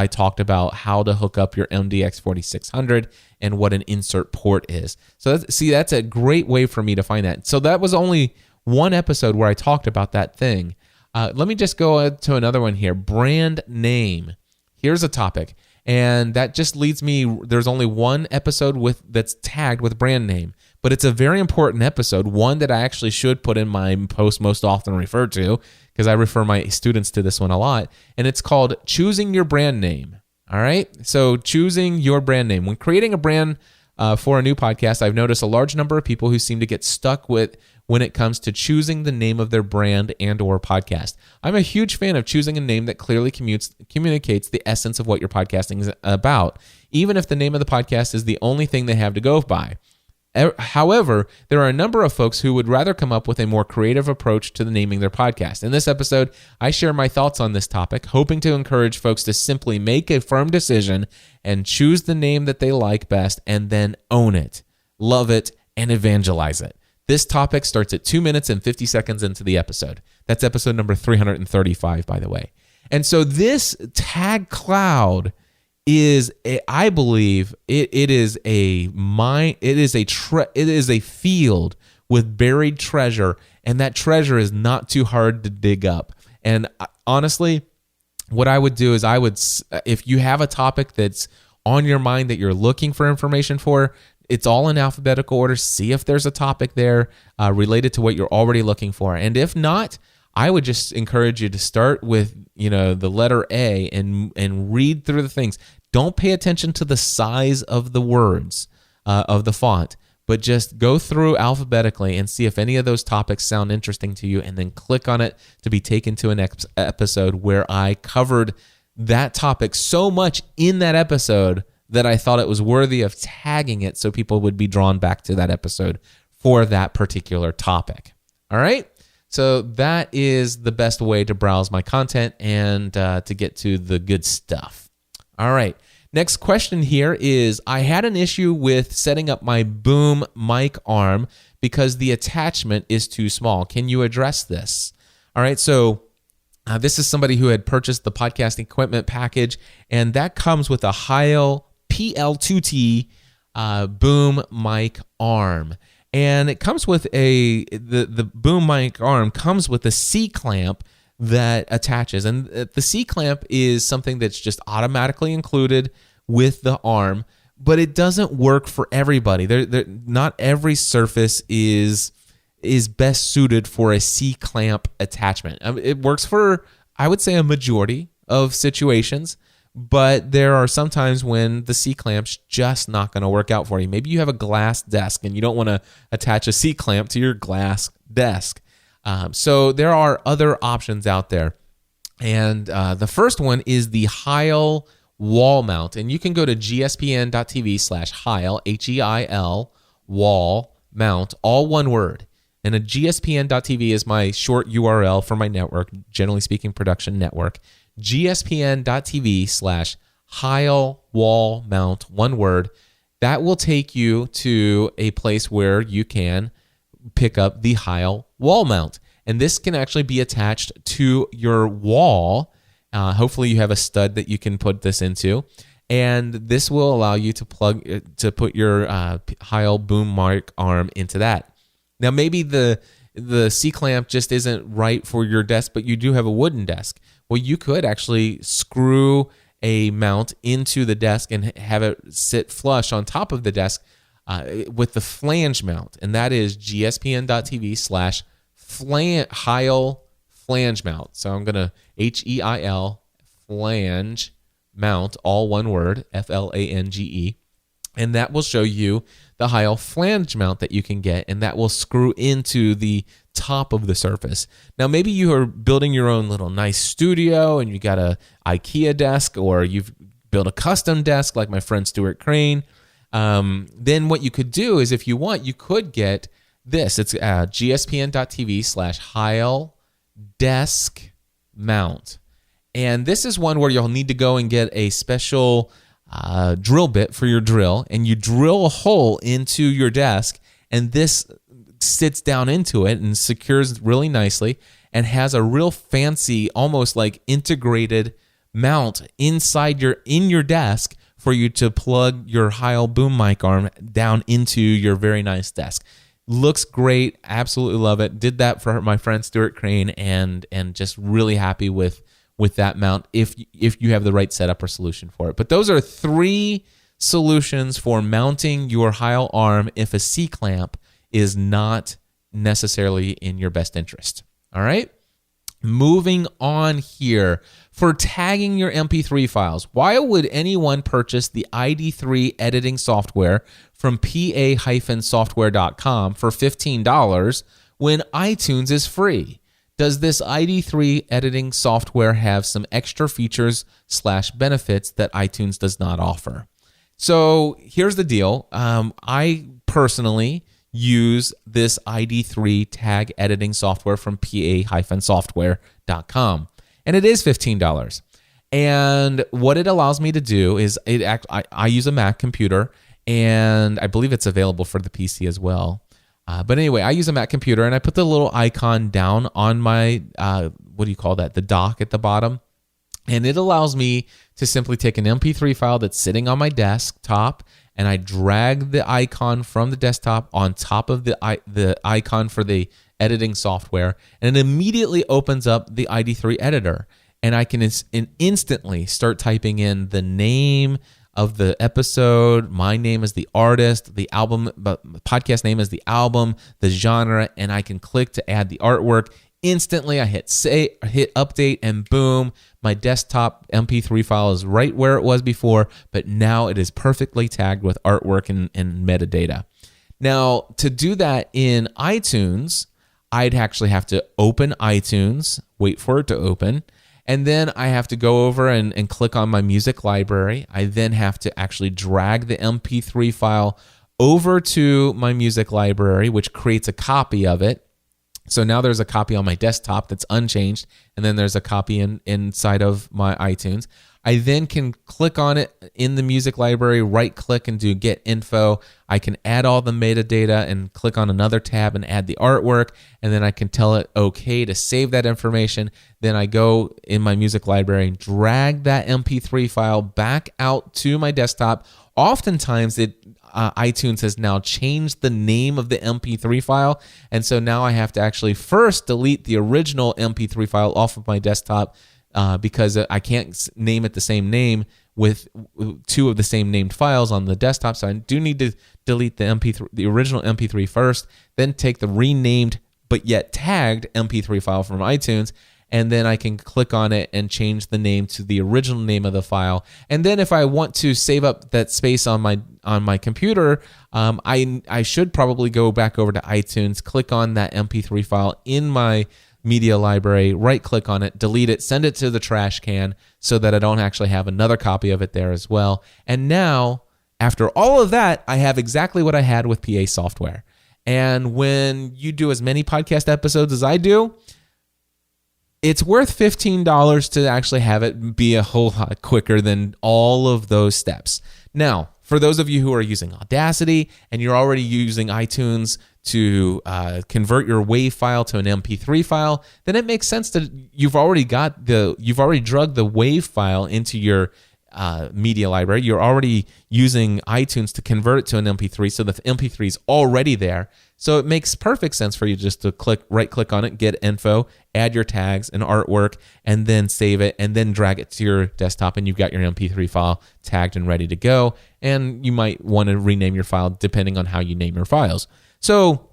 talked about how to hook up your MDX 4600 and what an insert port is. So that's a great way for me to find that. So that was only one episode where I talked about that thing. Let me just go to another one here. Brand name. Here's a topic. And that just leads me, there's only one episode that's tagged with brand name, but it's a very important episode, one that I actually should put in my post most often referred to, because I refer my students to this one a lot, and it's called Choosing Your Brand Name. All right? So choosing your brand name. When creating a brand for a new podcast, I've noticed a large number of people who seem to get stuck with when it comes to choosing the name of their brand and or podcast. I'm a huge fan of choosing a name that clearly communicates the essence of what your podcasting is about, even if the name of the podcast is the only thing they have to go by. However, there are a number of folks who would rather come up with a more creative approach to the naming their podcast. In this episode, I share my thoughts on this topic, hoping to encourage folks to simply make a firm decision and choose the name that they like best and then own it, love it, and evangelize it. This topic starts at 2 minutes and 50 seconds into the episode. That's episode number 335, by the way. And so this tag cloud is I believe it is a field with buried treasure, and that treasure is not too hard to dig up. And honestly, what I would do is if you have a topic that's on your mind that you're looking for information for, it's all in alphabetical order. See if there's a topic there related to what you're already looking for. And if not, I would just encourage you to start with, the letter A and read through the things. Don't pay attention to the size of the words of the font, but just go through alphabetically and see if any of those topics sound interesting to you, and then click on it to be taken to an episode where I covered that topic so much in that episode that I thought it was worthy of tagging it so people would be drawn back to that episode for that particular topic. All right? So that is the best way to browse my content and to get to the good stuff. All right. Next question here is, I had an issue with setting up my boom mic arm because the attachment is too small. Can you address this? All right. So this is somebody who had purchased the podcast equipment package, and that comes with a Heil PL2T boom mic arm. And it comes with the boom mic arm comes with a C-clamp that attaches. And the C-clamp is something that's just automatically included with the arm, but it doesn't work for everybody. Not every surface is best suited for a C-clamp attachment. It works for, I would say, a majority of situations, but there are some times when the C-clamp's just not going to work out for you. Maybe you have a glass desk and you don't want to attach a C-clamp to your glass desk. So there are other options out there. And the first one is the Heil wall mount. And you can go to gspn.tv/Heil, Heil, wall mount, all one word. And a gspn.tv is my short URL for my network, generally speaking, production network. gspn.tv/Heil wall mount, one word. That will take you to a place where you can pick up the Heil wall mount. And this can actually be attached to your wall. Hopefully you have a stud that you can put this into. And this will allow you to put your Heil boom mic arm into that. Now, maybe the C-clamp just isn't right for your desk, but you do have a wooden desk. Well, you could actually screw a mount into the desk and have it sit flush on top of the desk with the flange mount. And that is gspn.tv/Heil flange mount. So I'm going to HEIL flange mount, all one word, FLANGE. And that will show you the Heil flange mount that you can get, and that will screw into the top of the surface. Now, maybe you are building your own little nice studio and you got a IKEA desk, or you've built a custom desk like my friend Stuart Crane. Then what you could do is, if you want, you could get this. It's gspn.tv/Heil desk mount. And this is one where you'll need to go and get a special drill bit for your drill, and you drill a hole into your desk, and this sits down into it and secures really nicely and has a real fancy, almost like integrated mount inside your desk for you to plug your Heil boom mic arm down into your very nice desk. Looks great. Absolutely love it. Did that for my friend Stuart Crane, and just really happy with with that mount if you have the right setup or solution for it. But those are 3 solutions for mounting your Heil arm if a C-clamp is not necessarily in your best interest. All right? Moving on here, for tagging your MP3 files, why would anyone purchase the ID3 editing software from pa-software.com for $15 when iTunes is free? Does this ID3 editing software have some extra features / benefits that iTunes does not offer? So here's the deal. I personally use this ID3 tag editing software from pa-software.com. And it is $15. And what it allows me to do is I use a Mac computer, and I believe it's available for the PC as well. But anyway, I use a Mac computer, and I put the little icon down on my, the dock at the bottom. And it allows me to simply take an MP3 file that's sitting on my desktop, and I drag the icon from the desktop on top of the icon for the editing software, and it immediately opens up the ID3 editor. And I can instantly start typing in the name of the episode, my name as the artist, the album, podcast name as the album, the genre, and I can click to add the artwork. Instantly, I hit update, and boom, my desktop MP3 file is right where it was before, but now it is perfectly tagged with artwork and metadata. Now, to do that in iTunes, I'd actually have to open iTunes, wait for it to open, and then I have to go over and click on my music library. I then have to actually drag the MP3 file over to my music library, which creates a copy of it. So now there's a copy on my desktop that's unchanged, and then there's a copy inside of my iTunes. I then can click on it in the music library, right-click and do Get Info. I can add all the metadata and click on another tab and add the artwork, and then I can tell it okay to save that information. Then I go in my music library and drag that MP3 file back out to my desktop. Oftentimes, iTunes has now changed the name of the MP3 file, and so now I have to actually first delete the original MP3 file off of my desktop because I can't name it the same name with 2 of the same named files on the desktop. So I do need to delete the original MP3 first, then take the renamed but yet tagged MP3 file from iTunes, and then I can click on it and change the name to the original name of the file. And then if I want to save up that space on my computer, I should probably go back over to iTunes, click on that MP3 file in my media library, right-click on it, delete it, send it to the trash can so that I don't actually have another copy of it there as well. And now, after all of that, I have exactly what I had with PA software. And when you do as many podcast episodes as I do, it's worth $15 to actually have it be a whole lot quicker than all of those steps. Now, for those of you who are using Audacity and you're already using iTunes to convert your WAV file to an MP3 file, then it makes sense that you've already drugged the WAV file into your media library. You're already using iTunes to convert it to an MP3, so the MP3 is already there. So it makes perfect sense for you just to right-click on it, get info, add your tags and artwork, and then save it, and then drag it to your desktop, and you've got your MP3 file tagged and ready to go. And you might want to rename your file depending on how you name your files. So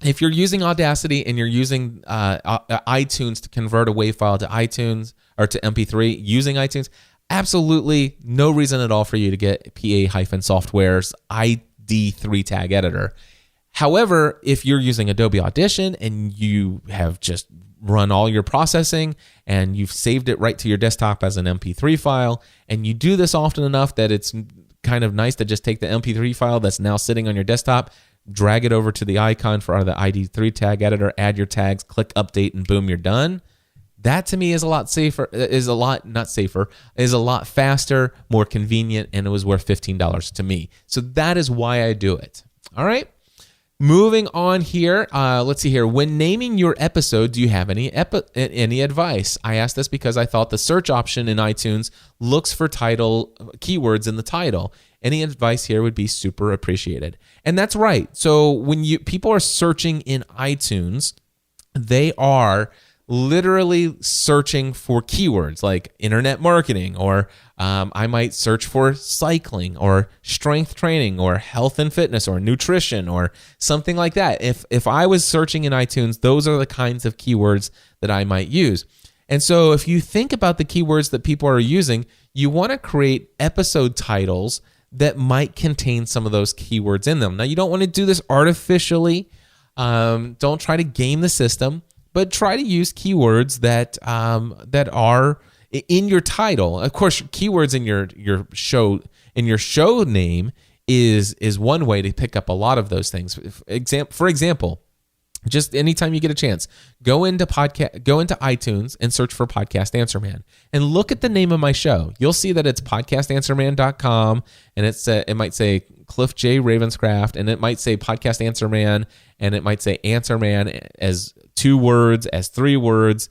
if you're using Audacity and you're using iTunes to convert a WAV file to iTunes or to MP3 using iTunes, absolutely no reason at all for you to get PA-Software's ID3 tag editor. However, if you're using Adobe Audition and you have just run all your processing and you've saved it right to your desktop as an MP3 file, and you do this often enough that it's kind of nice to just take the MP3 file that's now sitting on your desktop, drag it over to the icon for the ID3 tag editor, add your tags, click update, and boom, you're done. That to me is a lot faster, more convenient, and it was worth $15 to me. So that is why I do it. All right. Moving on here, let's see here. When naming your episode, do you have any advice? I asked this because I thought the search option in iTunes looks for title keywords in the title. Any advice here would be super appreciated. And that's right. So when people are searching in iTunes, they are literally searching for keywords like internet marketing, or I might search for cycling or strength training or health and fitness or nutrition or something like that. If I was searching in iTunes, those are the kinds of keywords that I might use. And so if you think about the keywords that people are using, you want to create episode titles that might contain some of those keywords in them. Now, you don't want to do this artificially. Don't try to game the system, but try to use keywords that are in your title. Of course, keywords in your show name is one way to pick up a lot of those things. For example, just anytime you get a chance, go into iTunes and search for Podcast Answer Man and look at the name of my show. You'll see that it's podcastanswerman.com, and it might say Cliff J. Ravenscraft, and it might say Podcast Answer Man, and it might say Answer Man as 2 words, as 3 words,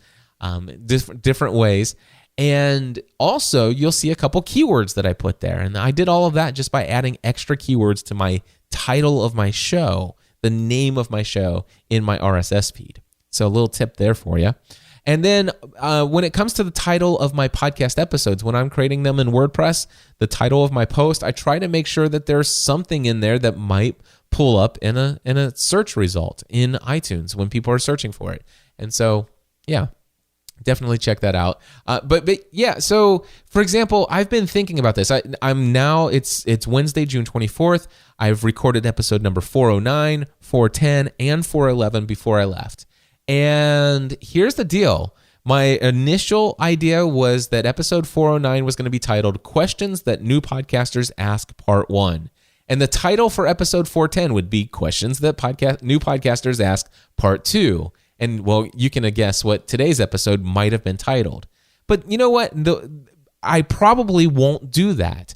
different ways. And also, you'll see a couple keywords that I put there. And I did all of that just by adding extra keywords to my title of my show, the name of my show in my RSS feed. So a little tip there for you. And then when it comes to the title of my podcast episodes, when I'm creating them in WordPress, the title of my post, I try to make sure that there's something in there that might pull up in a search result in iTunes when people are searching for it. And so, yeah, definitely check that out. But yeah, so for example, I've been thinking about this. I'm now, it's Wednesday, June 24th. I've recorded episode number 409, 410, and 411 before I left. And here's the deal. My initial idea was that episode 409 was going to be titled Questions That New Podcasters Ask Part 1. And the title for episode 410 would be Questions That New Podcasters Ask Part 2. And, well, you can guess what today's episode might have been titled. But you know what? I probably won't do that,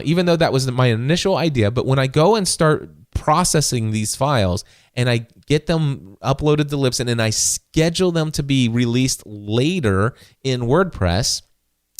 even though that was my initial idea. But when I go and start processing these files and I get them uploaded to Libsyn and I schedule them to be released later in WordPress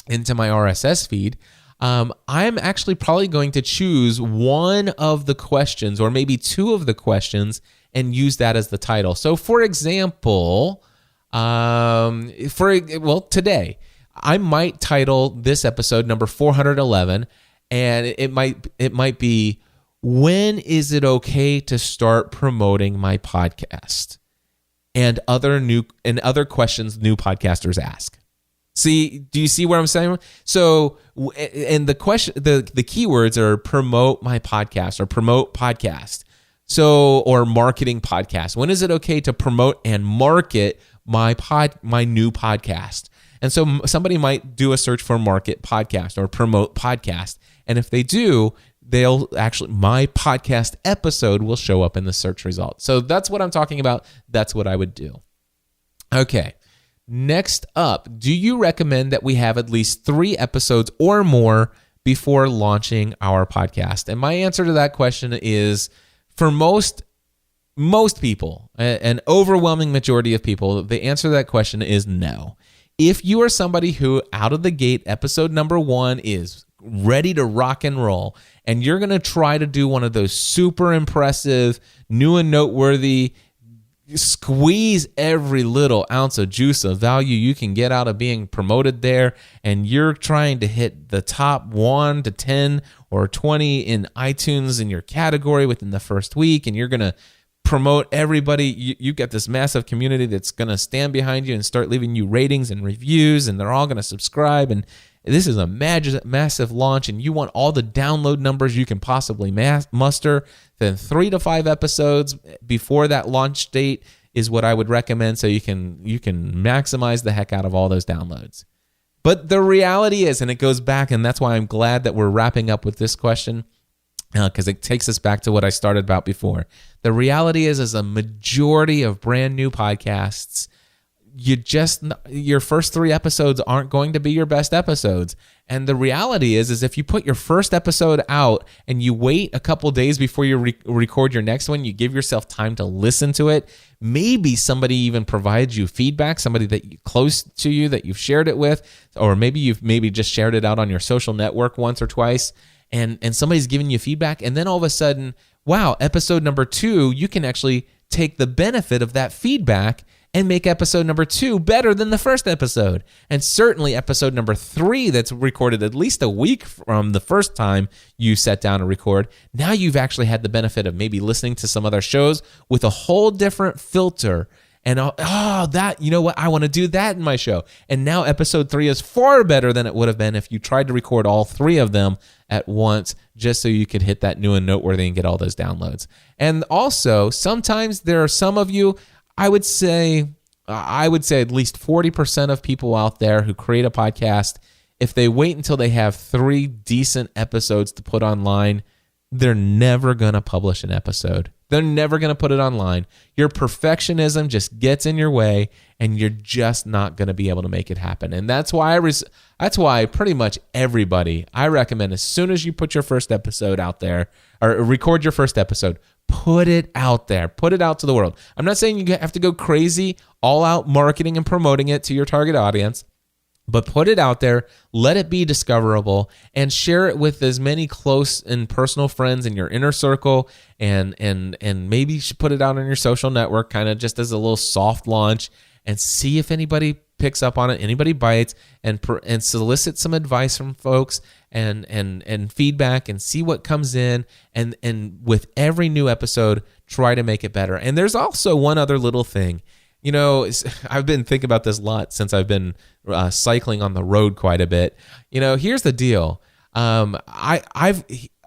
into my RSS feed, I'm actually probably going to choose one of the questions or maybe 2 of the questions and use that as the title. So, for example, today, I might title this episode number 411, and it might be, when is it okay to start promoting my podcast? And other questions new podcasters ask. See, do you see what I'm saying? So, and the keywords are promote my podcast or promote podcast. So, or marketing podcast. When is it okay to promote and market my new podcast? And so somebody might do a search for market podcast or promote podcast. And if they do, my podcast episode will show up in the search result. So that's what I'm talking about. That's what I would do. Okay. Next up, do you recommend that we have at least 3 episodes or more before launching our podcast? And my answer to that question is, for most people, an overwhelming majority of people, the answer to that question is no. If you are somebody who, out of the gate, episode number 1 is ready to rock and roll, and you're going to try to do one of those super impressive, new and noteworthy, squeeze every little ounce of juice of value you can get out of being promoted there, and you're trying to hit the top 1 to 10 or 20 in iTunes in your category within the first week, and you're going to promote everybody. You got this massive community that's going to stand behind you and start leaving you ratings and reviews, and they're all going to subscribe, and this is a massive launch, and you want all the download numbers you can possibly muster. Then 3 to 5 episodes before that launch date is what I would recommend, so you can maximize the heck out of all those downloads. But the reality is, and it goes back, and that's why I'm glad that we're wrapping up with this question, because it takes us back to what I started about before. The reality is a majority of brand new podcasts, your first 3 episodes aren't going to be your best episodes. And the reality is if you put your first episode out and you wait a couple days before you record your next one, you give yourself time to listen to it. Maybe somebody even provides you feedback, somebody that close to you that you've shared it with, or maybe you've just shared it out on your social network once or twice, and somebody's giving you feedback, and then all of a sudden, wow, episode number 2, you can actually take the benefit of that feedback and make episode number 2 better than the first episode. And certainly episode number 3 that's recorded at least a week from the first time you sat down to record. Now you've actually had the benefit of maybe listening to some other shows with a whole different filter. And that, you know what? I want to do that in my show. And now episode 3 is far better than it would have been if you tried to record all 3 of them at once, just so you could hit that new and noteworthy and get all those downloads. And also, sometimes there are some of you, I would say at least 40% of people out there who create a podcast, if they wait until they have 3 decent episodes to put online, they're never going to publish an episode. They're never going to put it online. Your perfectionism just gets in your way, and you're just not going to be able to make it happen. And that's why pretty much everybody, I recommend as soon as you put your first episode out there, or record your first episode, put it out there. Put it out to the world. I'm not saying you have to go crazy, all out marketing and promoting it to your target audience, but put it out there, let it be discoverable, and share it with as many close and personal friends in your inner circle, and maybe you should put it out on your social network, kind of just as a little soft launch, and see if anybody picks up on it, anybody bites, and solicit some advice from folks and feedback, and see what comes in, and with every new episode, try to make it better. And there's also one other little thing. You know, I've been thinking about this a lot since I've been cycling on the road quite a bit. You know, here's the deal. I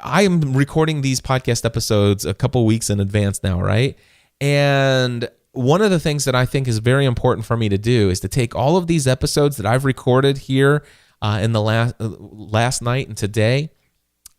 am recording these podcast episodes a couple weeks in advance now, right? And one of the things that I think is very important for me to do is to take all of these episodes that I've recorded here in the last night and today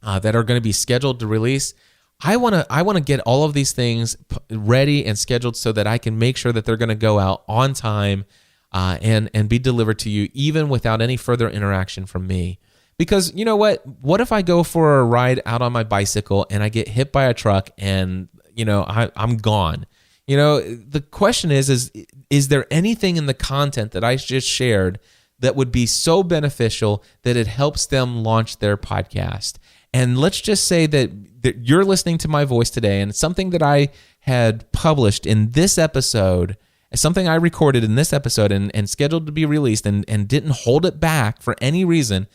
that are going to be scheduled to release. I want to get all of these things ready and scheduled so that I can make sure that they're going to go out on time and be delivered to you even without any further interaction from me. Because you know what? What if I go for a ride out on my bicycle and I get hit by a truck and, you know, I'm gone? You know, the question is there anything in the content that I just shared that would be so beneficial that it helps them launch their podcast? And let's just say that you're listening to my voice today, and it's something that I had published in this episode, something I recorded in this episode and scheduled to be released and didn't hold it back for any reason.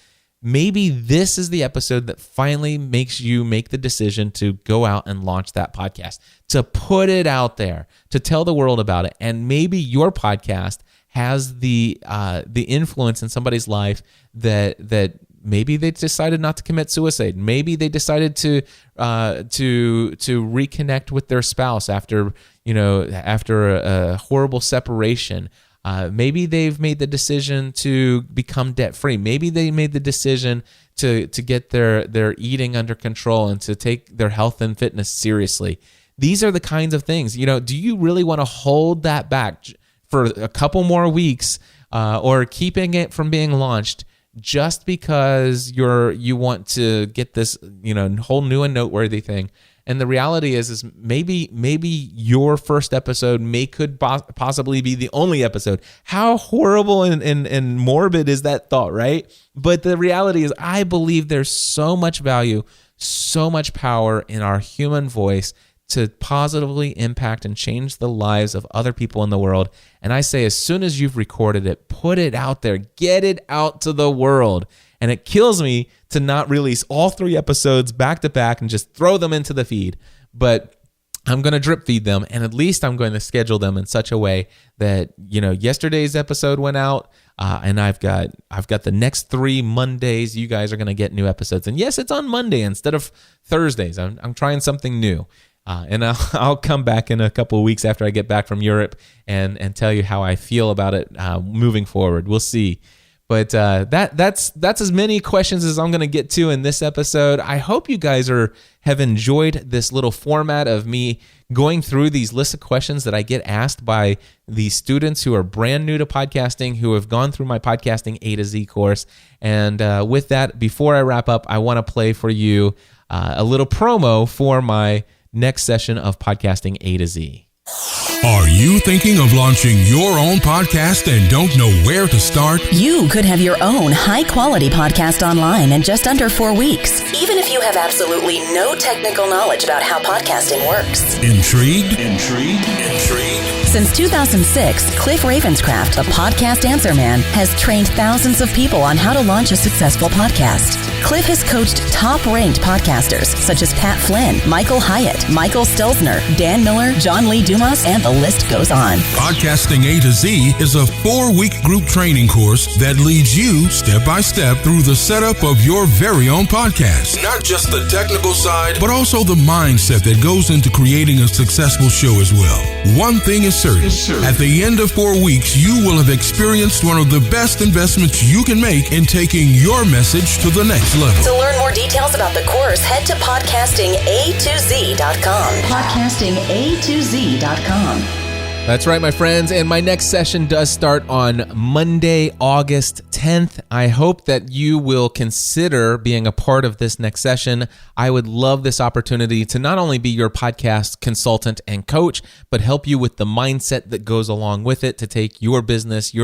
Maybe this is the episode that finally makes you make the decision to go out and launch that podcast, to put it out there, to tell the world about it. And maybe your podcast has the influence in somebody's life that maybe they decided not to commit suicide. Maybe they decided to reconnect with their spouse after a horrible separation. Maybe they've made the decision to become debt-free. Maybe they made the decision to get their eating under control and to take their health and fitness seriously. These are the kinds of things. You know, do you really want to hold that back for a couple more weeks or keeping it from being launched just because you want to get this, you know, whole new and noteworthy thing? And the reality is maybe your first episode could possibly be the only episode. How horrible and morbid is that thought, right? But the reality is I believe there's so much value, so much power in our human voice to positively impact and change the lives of other people in the world. And I say, as soon as you've recorded it, put it out there, get it out to the world. And it kills me to not release all 3 episodes back to back and just throw them into the feed. But I'm going to drip feed them, and at least I'm going to schedule them in such a way that, you know, yesterday's episode went out, and I've got the next 3 Mondays. You guys are going to get new episodes. And yes, it's on Monday instead of Thursdays. I'm trying something new. And I'll come back in a couple of weeks after I get back from Europe and tell you how I feel about it moving forward. We'll see. But that's as many questions as I'm going to get to in this episode. I hope you guys have enjoyed this little format of me going through these lists of questions that I get asked by the students who are brand new to podcasting, who have gone through my Podcasting A to Z course. And with that, before I wrap up, I want to play for you a little promo for my next session of Podcasting A to Z. Are you thinking of launching your own podcast and don't know where to start? You could have your own high-quality podcast online in just under 4 weeks, even if you have absolutely no technical knowledge about how podcasting works. Intrigued? Since 2006, Cliff Ravenscraft, the podcast answer man, has trained thousands of people on how to launch a successful podcast. Cliff has coached top-ranked podcasters such as Pat Flynn, Michael Hyatt, Michael Stelzner, Dan Miller, John Lee Dumas, and the list goes on. Podcasting A to Z is a 4-week group training course that leads you step by step through the setup of your very own podcast. Not just the technical side, but also the mindset that goes into creating a successful show as well. One thing is certain. At the end of 4 weeks, you will have experienced one of the best investments you can make in taking your message to the next level. To learn more details about the course, head to podcastinga2z.com. Podcastinga2z.com. That's right, my friends. And my next session does start on Monday, August 10th. I hope that you will consider being a part of this next session. I would love this opportunity to not only be your podcast consultant and coach, but help you with the mindset that goes along with it to take your business,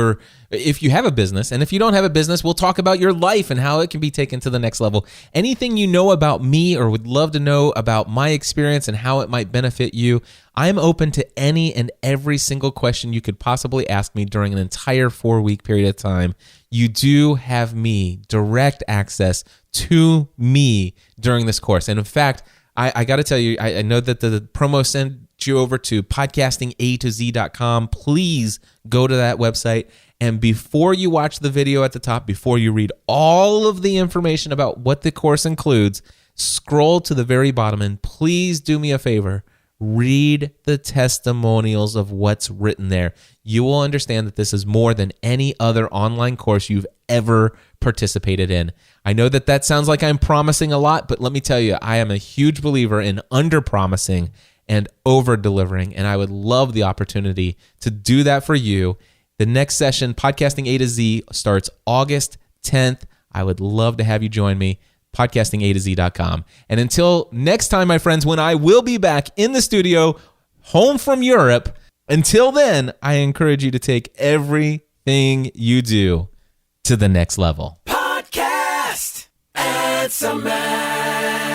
if you have a business, and if you don't have a business, we'll talk about your life and how it can be taken to the next level. Anything you know about me or would love to know about my experience and how it might benefit you, I'm open to any and every single question you could possibly ask me during an entire 4-week period of time. You do have me, direct access to me during this course. And in fact, I got to tell you, I know that the promo sent you over to podcastinga2z.com. Please go to that website. And before you watch the video at the top, before you read all of the information about what the course includes, scroll to the very bottom and please do me a favor. Read the testimonials of what's written there. You will understand that this is more than any other online course you've ever participated in. I know that sounds like I'm promising a lot, but let me tell you, I am a huge believer in under-promising and over-delivering, and I would love the opportunity to do that for you. The next session, Podcasting A to Z, starts August 10th. I would love to have you join me. podcastinga2z.com. And until next time, my friends, when I will be back in the studio, home from Europe, until then, I encourage you to take everything you do to the next level. Podcast Answer Man.